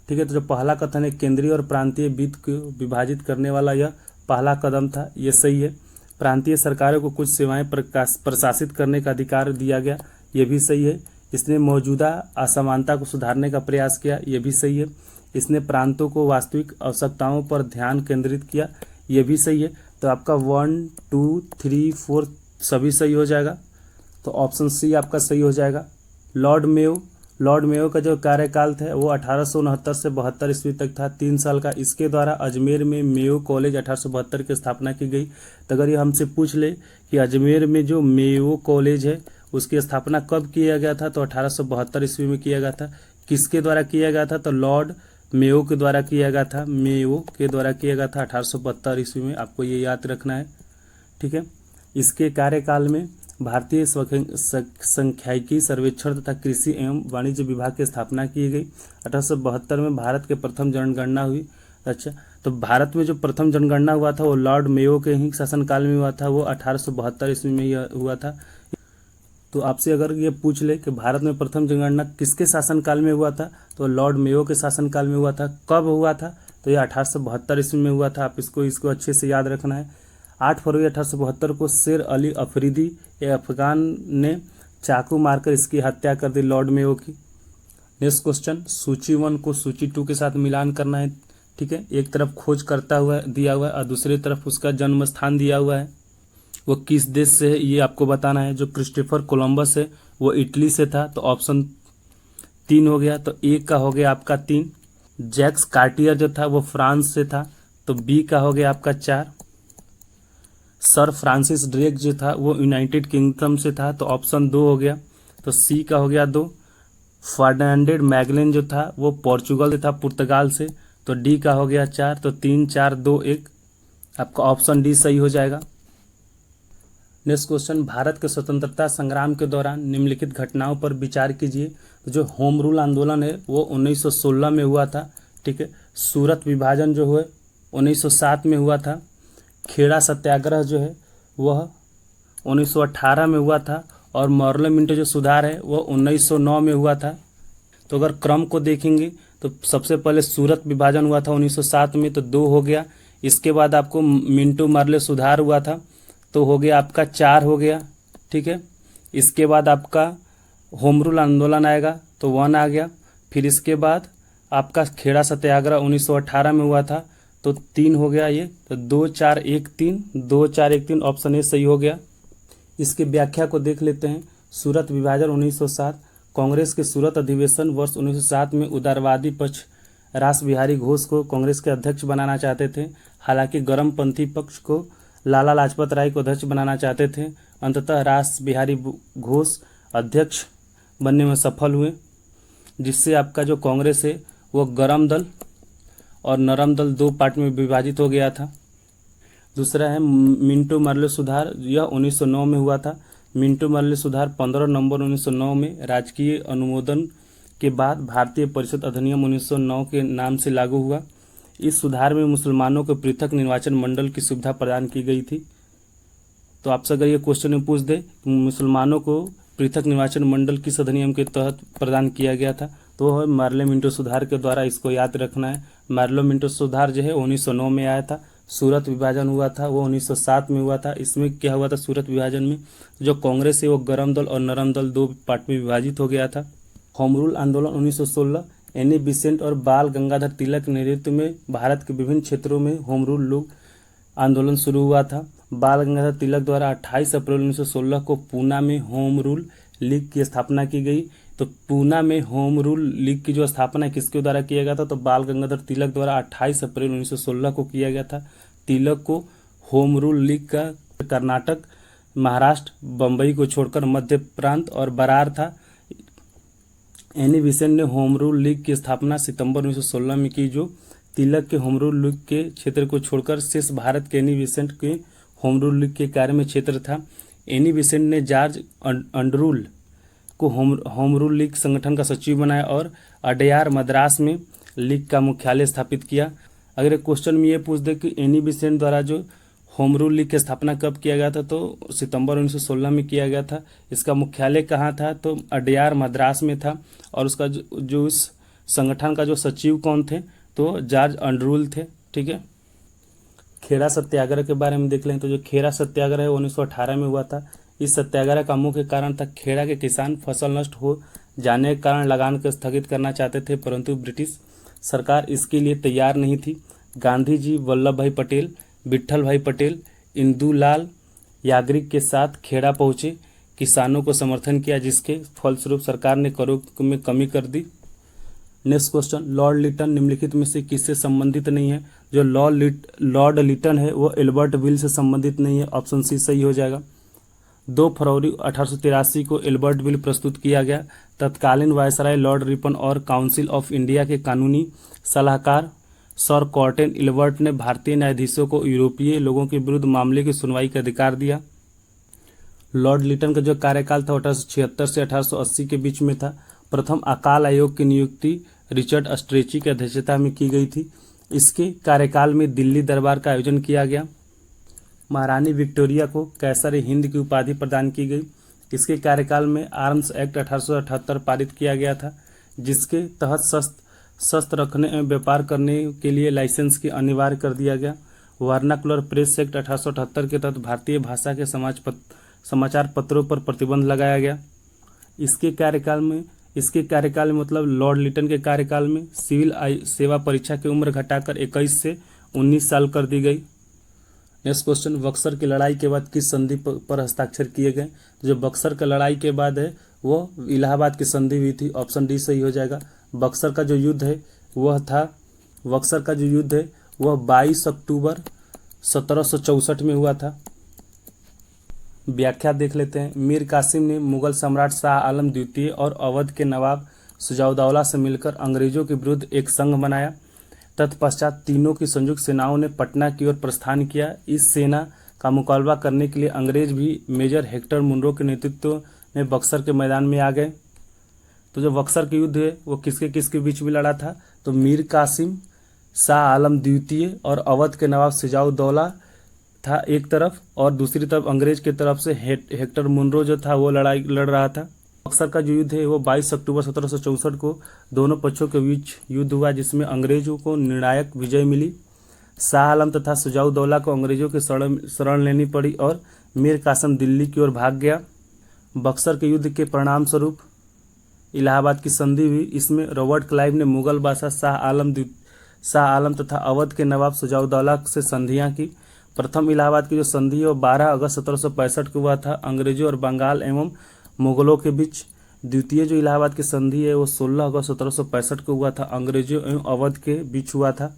ठीक है, तो जो पहला कथन है केंद्रीय और प्रांतीय वित्त को विभाजित करने वाला यह पहला कदम था, ये सही है। प्रांतीय सरकारों को कुछ सेवाएं प्रशासित करने का अधिकार दिया गया, ये भी सही है। इसने मौजूदा असमानता को सुधारने का प्रयास किया, ये भी सही है। इसने प्रांतों को वास्तविक आवश्यकताओं पर ध्यान केंद्रित किया, ये भी सही है। तो आपका 1, 2, 3, 4 सभी सही हो जाएगा। तो ऑप्शन सी आपका सही हो जाएगा। लॉर्ड मेयो का जो कार्यकाल था वो 1869 से 72 ईस्वी तक था, 3 साल का। इसके द्वारा अजमेर में मेयो कॉलेज 1872 की स्थापना की गई। तो अगर ये हमसे पूछ ले कि अजमेर में जो मेयो कॉलेज है उसकी स्थापना कब किया गया था, तो 1872 ईस्वी में किया गया था। किसके द्वारा किया गया था, तो लॉर्ड मेयो के द्वारा किया गया था। मेयो के द्वारा किया गया था 1872 ईस्वी में, आपको ये याद रखना है। ठीक है, इसके कार्यकाल में भारतीय सांख्यिकी सर्वेक्षण तथा कृषि एवं वाणिज्य विभाग की स्थापना की गई। 1872 में भारत के प्रथम जनगणना हुई। अच्छा, तो भारत में जो प्रथम जनगणना हुआ था वो लॉर्ड मेयो के ही शासनकाल में हुआ था, वो 1872 ईस्वी में ही हुआ था। तो आपसे अगर ये पूछ ले कि भारत में प्रथम जनगणना किसके शासनकाल में हुआ था, तो लॉर्ड मेयो के शासनकाल में हुआ था। कब हुआ था, तो ये 1872 ईस्वी में हुआ था। आप इसको अच्छे से याद रखना है। 8 फरवरी 1872 को शेर अली अफरीदी अफगान ने चाकू मारकर इसकी हत्या कर दी, लॉर्ड मेयो की। नेक्स्ट क्वेश्चन, सूची 1 को सूची 2 के साथ मिलान करना है। ठीक है, एक तरफ खोज करता हुआ दिया हुआ है और दूसरी तरफ उसका जन्म स्थान दिया हुआ है। वो किस देश से है ये आपको बताना है। जो क्रिस्टोफर कोलंबस है वो इटली से था, तो ऑप्शन 3 हो गया। तो ए का हो गया आपका 3। जैक्स कार्टियर जो था वो फ्रांस से था, तो बी का हो गया आपका 4। सर फ्रांसिस ड्रेक जो था वो यूनाइटेड किंगडम से था, तो ऑप्शन 2 हो गया। तो सी का हो गया 2। फर्डिनेंड मैगेलन जो था वो पोर्चुगल से था, पुर्तगाल से, तो डी का हो गया 4। तो 3, 4, 2, 1 आपका ऑप्शन डी सही हो जाएगा। नेक्स्ट क्वेश्चन, भारत के स्वतंत्रता संग्राम के दौरान निम्नलिखित घटनाओं पर विचार कीजिए। तो जो होम रूल आंदोलन है वो 1916 में हुआ था। ठीक है, सूरत विभाजन जो है 1907 में हुआ था। खेड़ा सत्याग्रह जो है वह 1918 में हुआ था, और मॉर्ले मिंटो जो सुधार है वो 1909 में हुआ था। तो अगर क्रम को देखेंगे तो सबसे पहले सूरत विभाजन हुआ था 1907 में, तो 2 हो गया। इसके बाद आपको मिंटो मॉर्ले सुधार हुआ था, तो हो गया आपका 4 हो गया। ठीक है, इसके बाद आपका होम रूल आंदोलन आएगा, तो 1 आ गया। फिर इसके बाद आपका खेड़ा सत्याग्रह 1918 में हुआ था, तो 3 हो गया ये। तो 2, 4, 1, 3, 2, 4, 1, 3 ऑप्शन ए सही हो गया। इसकी व्याख्या को देख लेते हैं। सूरत विभाजन 1907, कांग्रेस के सूरत अधिवेशन वर्ष 1907 में उदारवादी पक्ष रास बिहारी घोष को कांग्रेस के अध्यक्ष बनाना चाहते थे। हालांकि गर्मपंथी पक्ष को लाला लाजपत राय को अध्यक्ष बनाना चाहते थे। अंततः रास बिहारी घोष अध्यक्ष बनने में सफल हुए, जिससे आपका जो कांग्रेस है वो गर्म दल और नरम दल 2 पार्ट में विभाजित हो गया था। दूसरा है मिंटो मॉर्ले सुधार, यह 1909 में हुआ था। मिंटो मॉर्ले सुधार 15 नवंबर 1909 में राजकीय अनुमोदन के बाद भारतीय परिषद अधिनियम 1909 के नाम से लागू हुआ। इस सुधार में मुसलमानों को पृथक निर्वाचन मंडल की सुविधा प्रदान की गई थी। तो आपसे अगर ये क्वेश्चन में पूछ दे मुसलमानों को पृथक निर्वाचन मंडल किस अधिनियम के तहत प्रदान किया गया था, तो है मॉर्ले मिंटो सुधार के द्वारा। इसको याद रखना है। मॉर्ले मिंटो सुधार जो है 1909 में आया था। सूरत विभाजन हुआ था वो 1907 में हुआ था। इसमें क्या हुआ था, सूरत विभाजन में जो कांग्रेस है वो गर्म दल और नरम दल 2 पार्ट में विभाजित हो गया था। होम रूल आंदोलन 1916, एनी बेसेंट और बाल गंगाधर तिलक के नेतृत्व में भारत के विभिन्न क्षेत्रों में होम रूल लोग आंदोलन शुरू हुआ था। बाल गंगाधर तिलक द्वारा 28 अप्रैल 1916 को पूना में होम रूल लीग की स्थापना की गई। तो पूना में होम रूल लीग की जो स्थापना किसके द्वारा किया गया था, तो बाल गंगाधर तिलक द्वारा 28 अप्रैल 1916 को किया गया था। तिलक को होम रूल लीग का कर्नाटक, महाराष्ट्र, बम्बई को छोड़कर मध्य प्रांत और बरार था। एनी बेसेंट ने होम रूल लीग की स्थापना सितंबर 1916 में की। जो तिलक के होम रूल लीग के क्षेत्र को छोड़कर शेष भारत के एनी बेसेंट के होम रूल लीग के कार्य में क्षेत्र था। एनी बेसेंट ने जॉर्ज अंडरूल को होम रूल लीग संगठन का सचिव बनाया और अडयार मद्रास में लीग का मुख्यालय स्थापित किया। अगर एक क्वेश्चन में ये पूछ दे कि एनी बेसेंट द्वारा जो होम रूल लीग की स्थापना कब किया गया था, तो सितंबर 1916 में किया गया था। इसका मुख्यालय कहाँ था, तो अडयार मद्रास में था। और उसका जो इस संगठन का जो सचिव कौन थे, तो जॉर्ज अंडरूल थे। ठीक है। खेड़ा सत्याग्रह के बारे में देख लें तो जो खेड़ा सत्याग्रह है 1918 में हुआ था। इस सत्याग्रह का मुख्य कारण था खेड़ा के किसान फसल नष्ट हो जाने के कारण लगान को स्थगित करना चाहते थे, परंतु ब्रिटिश सरकार इसके लिए तैयार नहीं थी। गांधी जी वल्लभ भाई पटेल, विट्ठल भाई पटेल, इंदुलाल याग्निक के साथ खेड़ा पहुंचे, किसानों को समर्थन किया, जिसके फलस्वरूप सरकार ने करों में कमी कर दी। नेक्स्ट क्वेश्चन, लॉर्ड लिटन निम्नलिखित में से किससे संबंधित नहीं है? जो लॉर्ड लिटन है वो एल्बर्ट विल से संबंधित नहीं है। ऑप्शन सी सही हो जाएगा। 2 फरवरी 1883 को एल्बर्ट विल प्रस्तुत किया गया। तत्कालीन वायसराय लॉर्ड रिपन और काउंसिल ऑफ इंडिया के कानूनी सलाहकार सर कॉर्टेन एल्बर्ट ने भारतीय न्यायाधीशों को यूरोपीय लोगों के विरुद्ध मामले की सुनवाई का अधिकार दिया। लॉर्ड लिटन का जो कार्यकाल था 1876 से 1880 के बीच में था। प्रथम अकाल आयोग की नियुक्ति रिचर्ड स्ट्रेची की अध्यक्षता में की गई थी। इसके कार्यकाल में दिल्ली दरबार का आयोजन किया गया। महारानी विक्टोरिया को कैसर हिंद की उपाधि प्रदान की गई। इसके कार्यकाल में आर्म्स एक्ट 1878 पारित किया गया था, जिसके तहत शस्त्र रखने एवं व्यापार करने के लिए लाइसेंस की अनिवार्य कर दिया गया। वर्नाकुलर प्रेस एक्ट 1878 के तहत भारतीय भाषा के समाचार पत्रों पर प्रतिबंध लगाया गया। इसके कार्यकाल में मतलब लॉर्ड लिटन के कार्यकाल में सिविल सेवा परीक्षा की उम्र घटाकर 21 से 19 साल कर दी गई। नेक्स्ट क्वेश्चन, बक्सर की लड़ाई के बाद किस संधि पर हस्ताक्षर किए गए? जो बक्सर की लड़ाई के बाद है वो इलाहाबाद की संधि हुई थी। ऑप्शन डी सही हो जाएगा। बक्सर का जो युद्ध है वह 22 अक्टूबर 1764 में हुआ था। व्याख्या देख लेते हैं। मीर कासिम ने मुगल सम्राट शाह आलम द्वितीय और अवध के नवाब सुजाउद्दौला से मिलकर अंग्रेजों के विरुद्ध एक संघ बनाया। तत्पश्चात तीनों की संयुक्त सेनाओं ने पटना की ओर प्रस्थान किया। इस सेना का मुकाबला करने के लिए अंग्रेज भी मेजर हेक्टर मुनरो के नेतृत्व में बक्सर के मैदान में आ गए। तो जो बक्सर के युद्ध है वो किसके बीच में लड़ा था? तो मीर कासिम, शाह आलम द्वितीय और अवध के नवाब सिजाउद्दौला था एक तरफ, और दूसरी तरफ अंग्रेज की तरफ से हेक्टर मुनरो जो था वो लड़ाई लड़ रहा था। बक्सर का जो युद्ध है वो 22 अक्टूबर 1764 को दोनों पक्षों के बीच युद्ध हुआ, जिसमें अंग्रेजों को निर्णायक विजय मिली। शाह आलम तथा सुजाउद्दौला को अंग्रेजों की शरण लेनी पड़ी और मीर कासिम दिल्ली की ओर भाग गया। बक्सर के युद्ध के परिणाम स्वरूप इलाहाबाद की संधि हुई। इसमें रॉबर्ट क्लाइव ने मुगल बादशाह शाह आलम तथा अवध के नवाब सुजाउद्दौला से संधियां की। प्रथम इलाहाबाद की जो संधि है वो 12 अगस्त 1765 को हुआ था अंग्रेजों और बंगाल एवं मुगलों के बीच। द्वितीय जो इलाहाबाद की संधि है वो 16 अगस्त 1765 को हुआ था अंग्रेजों एवं अवध के बीच हुआ था।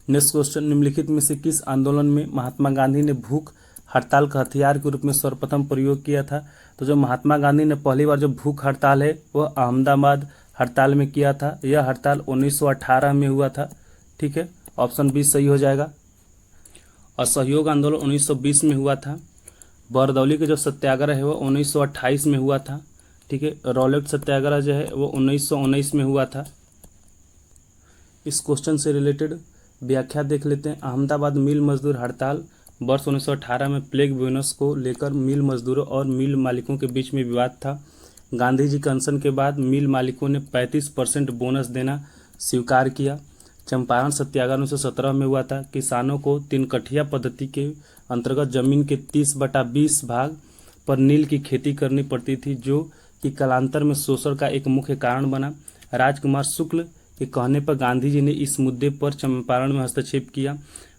नेक्स्ट क्वेश्चन, निम्नलिखित में से किस आंदोलन में महात्मा गांधी ने भूख हड़ताल का हथियार के रूप में सर्वप्रथम प्रयोग किया था? तो जो महात्मा गांधी ने पहली बार जो भूख हड़ताल है वह अहमदाबाद हड़ताल में किया था। यह हड़ताल 1918 में हुआ था। ठीक है, ऑप्शन बी सही हो जाएगा। असहयोग आंदोलन 1920 में हुआ था। बरदौली के जो सत्याग्रह है वो 1928 में हुआ था। ठीक है, रॉलेट सत्याग्रह जो है वो 1919 में हुआ था। इस क्वेश्चन से रिलेटेड व्याख्या देख लेते हैं। अहमदाबाद मिल मजदूर हड़ताल वर्ष 1918 में प्लेग बोनस को लेकर मिल मजदूरों और मिल मालिकों के बीच में विवाद था। गांधी जी के अनशन के बाद मिल मालिकों ने 35% बोनस देना स्वीकार किया। चंपारण सत्याग्रह 1917 में हुआ था। किसानों को 3 कठिया पद्धति के अंतर्गत जमीन के 30/20 भाग पर नील की खेती करनी पड़ती थी, जो कि कालांतर में शोषण का एक मुख्य कारण बना। राजकुमार शुक्ल के कहने पर गांधी जी ने इस मुद्दे पर चंपारण में हस्तक्षेप किया।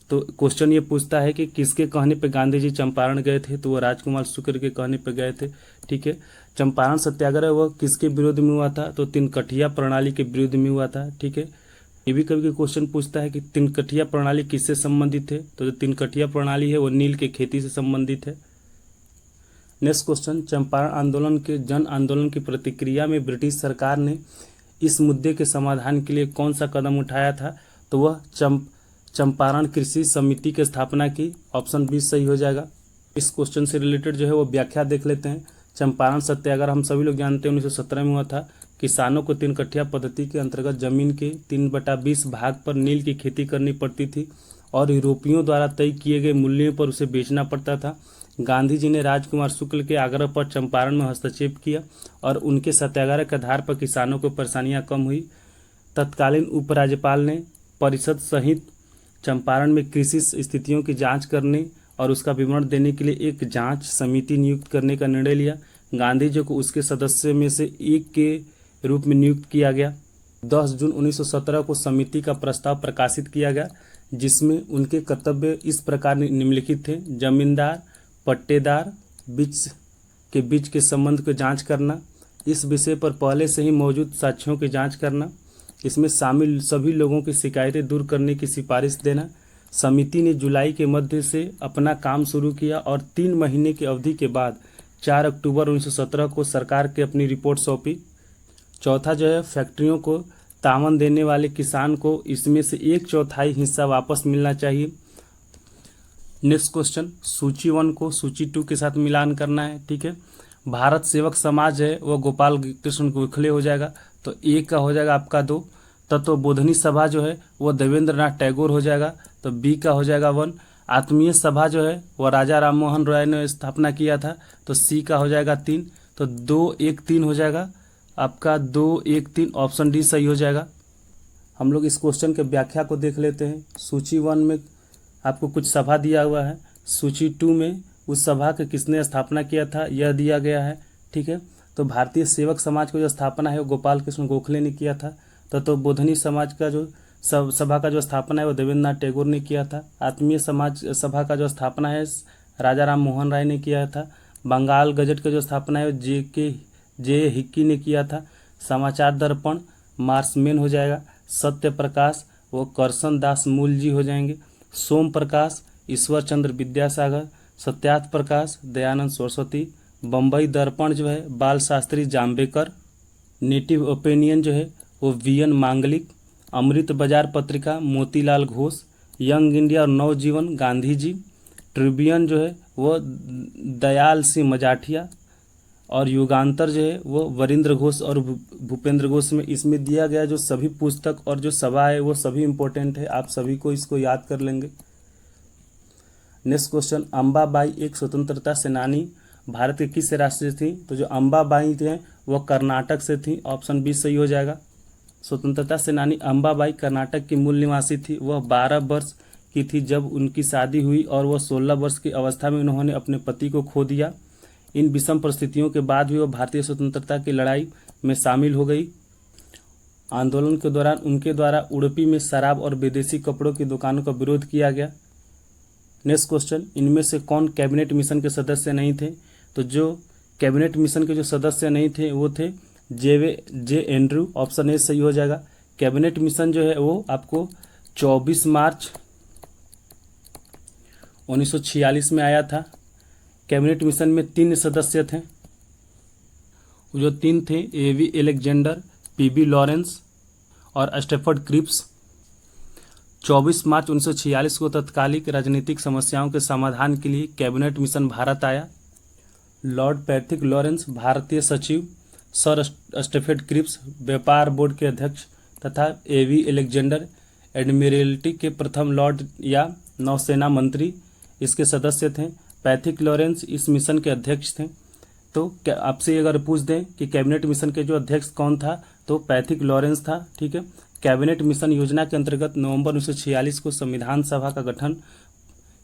तो क्वेश्चन ये पूछता है कि किसके कहने पर गांधी जी चंपारण गए थे? तो वो राजकुमार शुक्ल के कहने पर गए थे। ठीक है, चंपारण सत्याग्रह वह किसके विरोध में हुआ था? तो 3 कठिया प्रणाली के विरुद्ध में हुआ था। ठीक है, ये भी कभी क्वेश्चन पूछता है कि 3 कठिया प्रणाली किससे संबंधित है? तो जो 3 कठिया प्रणाली है वो नील के खेती से संबंधित है। नेक्स्ट क्वेश्चन, चंपारण आंदोलन के जन आंदोलन की प्रतिक्रिया में ब्रिटिश सरकार ने इस मुद्दे के समाधान के लिए कौन सा कदम उठाया था? तो वह चंपारण कृषि समिति की स्थापना की। ऑप्शन बी सही हो जाएगा। इस क्वेश्चन से रिलेटेड जो है वो व्याख्या देख लेते हैं। चंपारण सत्याग्रह हम सभी लोग जानते हैं 1917 में हुआ था। किसानों को 3 कट्ठिया पद्धति के अंतर्गत जमीन के 3/20 भाग पर नील की खेती करनी पड़ती थी और यूरोपियों द्वारा तय किए गए मूल्यों पर उसे बेचना पड़ता था। गांधी जी ने राजकुमार शुक्ल के आग्रह पर चंपारण में हस्तक्षेप किया और उनके सत्याग्रह के आधार पर किसानों को परेशानियां कम हुई। तत्कालीन उपराज्यपाल ने परिषद सहित चंपारण में कृषि स्थितियों की जांच करने और उसका विवरण देने के लिए एक जांच समिति नियुक्त करने का निर्णय लिया। गांधी जी को उसके सदस्य में से एक के रूप में नियुक्त किया गया। 10 जून 1917 को समिति का प्रस्ताव प्रकाशित किया गया, जिसमें उनके कर्तव्य इस प्रकार निम्नलिखित थे। जमींदार पट्टेदार बीच के संबंध को जांच करना, इस विषय पर पहले से ही मौजूद साक्ष्यों की जांच करना, इसमें शामिल सभी लोगों की शिकायतें दूर करने की सिफारिश देना। समिति ने जुलाई के मध्य से अपना काम शुरू किया और 3 महीने की अवधि के बाद 4 अक्टूबर 1917 को सरकार के अपनी रिपोर्ट सौंपी। चौथा जो है, फैक्ट्रियों को तामन देने वाले किसान को इसमें से 1/4 हिस्सा वापस मिलना चाहिए। नेक्स्ट क्वेश्चन, सूची 1 को सूची 2 के साथ मिलान करना है। ठीक है, भारत सेवक समाज है वो गोपाल कृष्ण गोखले हो जाएगा, तो एक का हो जाएगा आपका 2। तत्वबोधनी सभा जो है वो देवेंद्र नाथ टैगोर हो जाएगा, तो बी का हो जाएगा 1। आत्मीय सभा जो है वह राजा राम मोहन रॉय ने स्थापना किया था, तो सी का हो जाएगा 3। तो 2 1 3 हो जाएगा आपका 2 1 3, ऑप्शन डी सही हो जाएगा। हम लोग इस क्वेश्चन के व्याख्या को देख लेते हैं। सूची 1 में आपको कुछ सभा दिया हुआ है, सूची 2 में उस सभा के किसने स्थापना किया था यह दिया गया है। ठीक है, तो भारतीय सेवक समाज को जो स्थापना है वो गोपाल कृष्ण गोखले ने किया था। तो बोधनी समाज का जो सभा का जो स्थापना है वो देवेंद्र नाथ टैगोर ने किया था। आत्मीय समाज सभा का जो स्थापना है राजा राम मोहन राय ने किया था। बंगाल गजट का जो स्थापना है जे हिक्की ने किया था। समाचार दर्पण मार्समेन हो जाएगा। सत्य प्रकाश वो करसन दास मूल जी हो जाएंगे। सोम प्रकाश ईश्वर चंद्र विद्यासागर। सत्यार्थ प्रकाश दयानंद सरस्वती। बम्बई दर्पण जो है बाल शास्त्री जाम्बेकर। नेटिव ओपिनियन जो है वो वीएन मांगलिक। अमृत बाजार पत्रिका मोतीलाल घोष। यंग इंडिया और नवजीवन गांधी जी। ट्रिब्यून जो है वो दयाल सिंह मजाठिया। और युगांतर जो है वो वरिंद्र घोष और भूपेंद्र घोष में इसमें दिया गया जो सभी पुस्तक और जो सभा है वो सभी इम्पोर्टेंट है, आप सभी को इसको याद कर लेंगे। नेक्स्ट क्वेश्चन, अंबाबाई एक स्वतंत्रता सेनानी भारत के किस राज्य से थी? तो जो अंबाबाई थे वो कर्नाटक से थी, ऑप्शन बी सही हो जाएगा। स्वतंत्रता सेनानी अंबाबाई कर्नाटक की मूल निवासी थी। वह 12 वर्ष की थी जब उनकी शादी हुई और वह 16 वर्ष की अवस्था में उन्होंने अपने पति को खो दिया। इन विषम परिस्थितियों के बाद भी वह भारतीय स्वतंत्रता की लड़ाई में शामिल हो गई। आंदोलन के दौरान उनके द्वारा उडुपी में शराब और विदेशी कपड़ों की दुकानों का विरोध किया गया। नेक्स्ट क्वेश्चन, इनमें से कौन कैबिनेट मिशन के सदस्य नहीं थे? तो जो कैबिनेट मिशन के जो सदस्य नहीं थे वो थे जे एंड्रू, ऑप्शन ए सही हो जाएगा। कैबिनेट मिशन जो है वो आपको 24 मार्च 1946 में आया था। कैबिनेट मिशन में 3 सदस्य थे, जो 3 थे एवी एलेक्जेंडर, पीबी लॉरेंस और स्टेफर्ड क्रिप्स। 24 मार्च 1946 को तत्कालिक राजनीतिक समस्याओं के समाधान के लिए कैबिनेट मिशन भारत आया। लॉर्ड पैट्रिक लॉरेंस भारतीय सचिव, सर स्टेफर्ड क्रिप्स व्यापार बोर्ड के अध्यक्ष तथा एवी एलेक्जेंडर एडमिरल्टी के प्रथम लॉर्ड या नौसेना मंत्री इसके सदस्य थे। पैट्रिक लॉरेंस इस मिशन के अध्यक्ष थे। तो आपसे अगर पूछ दें कि कैबिनेट मिशन के जो अध्यक्ष कौन था, तो पैट्रिक लॉरेंस था। ठीक है, कैबिनेट मिशन योजना के अंतर्गत नवंबर 1946 को संविधान सभा का गठन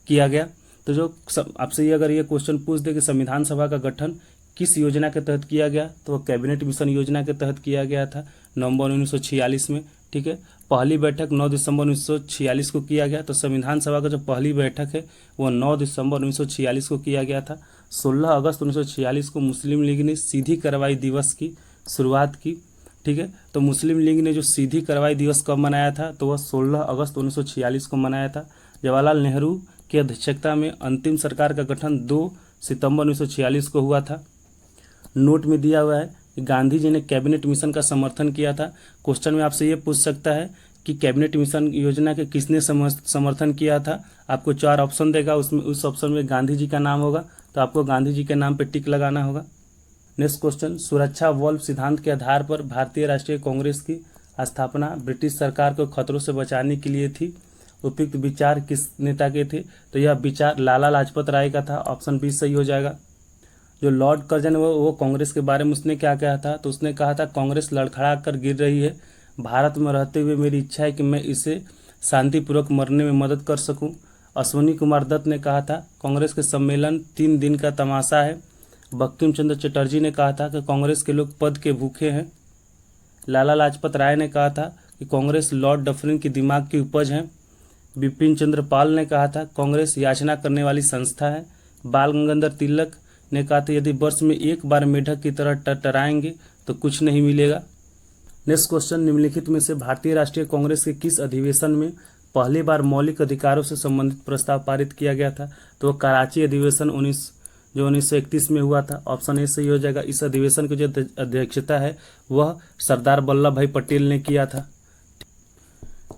किया गया। तो जो आपसे अगर ये क्वेश्चन पूछ दे कि संविधान सभा का गठन किस योजना के तहत किया गया, तो वह कैबिनेट मिशन योजना के तहत किया गया था नवंबर 1946 में। ठीक है, पहली बैठक 9 दिसंबर 1946 को किया गया। तो संविधान सभा का जो पहली बैठक है वो 9 दिसंबर 1946 को किया गया था। 16 अगस्त 1946 को मुस्लिम लीग ने सीधी कार्रवाई दिवस की शुरुआत की। ठीक है, तो मुस्लिम लीग ने जो सीधी कार्रवाई दिवस कब मनाया था, तो वह 16 अगस्त 1946 को मनाया था। जवाहरलाल नेहरू की अध्यक्षता में अंतिम सरकार का गठन 2 सितंबर 1946 को हुआ था। नोट में दिया हुआ है कि गांधी जी ने कैबिनेट मिशन का समर्थन किया था। क्वेश्चन में आपसे ये पूछ सकता है कि कैबिनेट मिशन योजना के किसने समर्थन किया था। आपको 4 ऑप्शन देगा, उसमें उस ऑप्शन में गांधी जी का नाम होगा, तो आपको गांधी जी के नाम पे टिक लगाना होगा। नेक्स्ट क्वेश्चन, सुरक्षा वॉल्व सिद्धांत के आधार पर भारतीय राष्ट्रीय कांग्रेस की स्थापना ब्रिटिश सरकार को खतरों से बचाने के लिए थी। उपयुक्त विचार किस नेता के थे, तो यह विचार लाला लाजपत राय का था। ऑप्शन बी सही हो जाएगा। जो लॉर्ड कर्जन वो कांग्रेस के बारे में उसने क्या कहा था, तो उसने कहा था कांग्रेस लड़खड़ा कर गिर रही है। भारत में रहते हुए मेरी इच्छा है कि मैं इसे शांतिपूर्वक मरने में मदद कर सकूं। अश्विनी कुमार दत्त ने कहा था कांग्रेस के सम्मेलन 3 दिन का तमाशा है। बंकिम चंद्र चटर्जी ने कहा था कि कांग्रेस के लोग पद के भूखे हैं। लाला लाजपत राय ने कहा था कि कांग्रेस लॉर्ड डफरिन की दिमाग की उपज है। बिपिन चंद्र पाल ने कहा था कांग्रेस याचना करने वाली संस्था है। बाल गंगाधर तिलक ने कहा था यदि वर्ष में एक बार मेढक की तरह टरटराएंगे तो कुछ नहीं मिलेगा। नेक्स्ट क्वेश्चन, निम्नलिखित में से भारतीय राष्ट्रीय कांग्रेस के किस अधिवेशन में पहली बार मौलिक अधिकारों से संबंधित प्रस्ताव पारित किया गया था, तो वह कराची अधिवेशन 1931 में हुआ था। ऑप्शन ए सही हो जाएगा। इस अधिवेशन की जो अध्यक्षता है वह सरदार वल्लभ भाई पटेल ने किया था।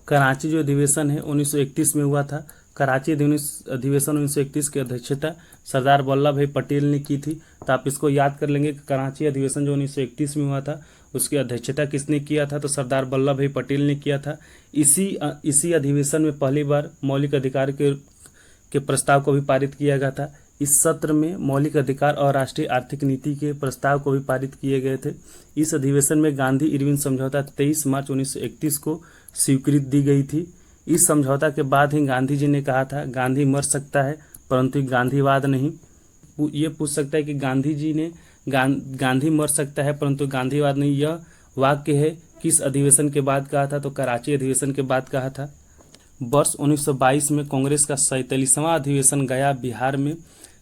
कराची जो अधिवेशन है 1931 में हुआ था। कराची अधिवेशन 1931 की अध्यक्षता सरदार वल्लभ भाई पटेल ने की थी। तो आप इसको याद कर लेंगे कि कराची अधिवेशन जो 1931 में हुआ था उसकी अध्यक्षता किसने किया था, तो सरदार वल्लभ भाई पटेल ने किया था। इसी अधिवेशन में पहली बार मौलिक अधिकार के प्रस्ताव को भी पारित किया गया था। इस सत्र में मौलिक अधिकार और राष्ट्रीय आर्थिक नीति के प्रस्ताव को भी पारित किए गए थे। इस अधिवेशन में गांधी इरविन समझौता 23 मार्च 1931 को स्वीकृति दी गई थी। इस समझौता के बाद ही गांधी जी ने कहा था गांधी मर सकता है परंतु गांधीवाद नहीं। ये पूछ सकता है कि गांधी जी ने गांधी मर सकता है परंतु गांधीवाद नहीं, यह वाक्य है किस अधिवेशन के बाद कहा था, तो कराची अधिवेशन के बाद कहा था। वर्ष 1922 में कांग्रेस का 47वां अधिवेशन गया बिहार में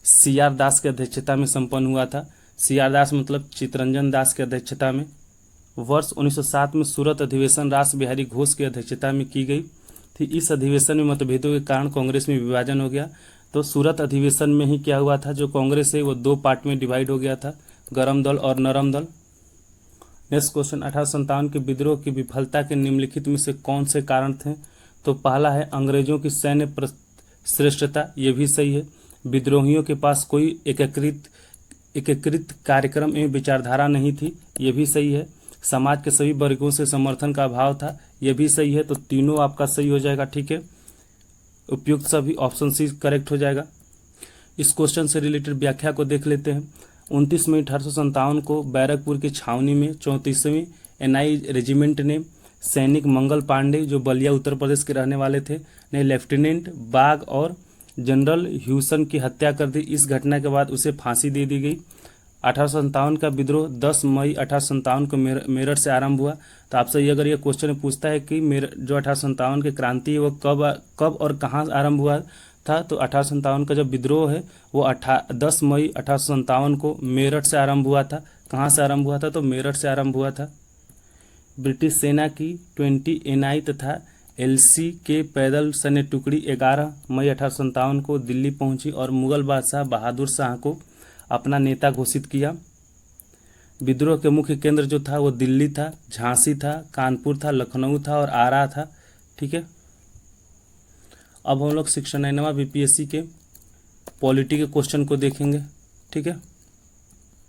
CR दास की अध्यक्षता में संपन्न हुआ था। CR दास मतलब चित्तरंजन दास की अध्यक्षता में। वर्ष 1907 में सूरत अधिवेशन रास बिहारी घोष की अध्यक्षता में की गई थी। इस अधिवेशन में मतभेदों के कारण कांग्रेस में विभाजन हो गया। तो सूरत अधिवेशन में ही क्या हुआ था, जो कांग्रेस है वो 2 पार्ट में डिवाइड हो गया था, गरम दल और नरम दल। नेक्स्ट क्वेश्चन, 1857 के विद्रोह की विफलता के निम्नलिखित में से कौन से कारण थे, तो पहला है अंग्रेजों की सैन्य श्रेष्ठता, ये भी सही है। विद्रोहियों के पास कोई एकीकृत कार्यक्रम एवं विचारधारा नहीं थी, ये भी सही है। समाज के सभी वर्गों से समर्थन का अभाव था, यह भी सही है। तो तीनों आपका सही हो जाएगा, ठीक है। उपयुक्त सभी ऑप्शन सी करेक्ट हो जाएगा। इस क्वेश्चन से रिलेटेड व्याख्या को देख लेते हैं। 29 मई 1857 को बैरकपुर की छावनी में 34वीं NI रेजिमेंट ने सैनिक मंगल पांडे जो बलिया उत्तर प्रदेश के रहने वाले थे ने लेफ्टिनेंट बाग और जनरल ह्यूसन की हत्या कर दी। इस घटना के बाद उसे फांसी दे दी गई। 1857 का विद्रोह 10 मई 1857 को मेरठ से आरंभ हुआ। तो आपसे अगर ये क्वेश्चन पूछता है कि जो 1857 की क्रांति है वो कब और कहाँ आरंभ हुआ था, तो 1857 का जो विद्रोह है वो 10 मई 1857 को मेरठ से आरंभ हुआ था। कहाँ से आरंभ हुआ था, तो मेरठ से आरंभ हुआ था। ब्रिटिश सेना की 20 NI तथा LC के पैदल सैन्य टुकड़ी 11 मई 1857 को दिल्ली पहुंची और मुगल बादशाह बहादुर शाह को अपना नेता घोषित किया। विद्रोह के मुख्य केंद्र जो था वो दिल्ली था, झांसी था, कानपुर था, लखनऊ था और आरा था, ठीक है। अब हम लोग 69वां BPSC के पॉलिटी के क्वेश्चन को देखेंगे, ठीक है।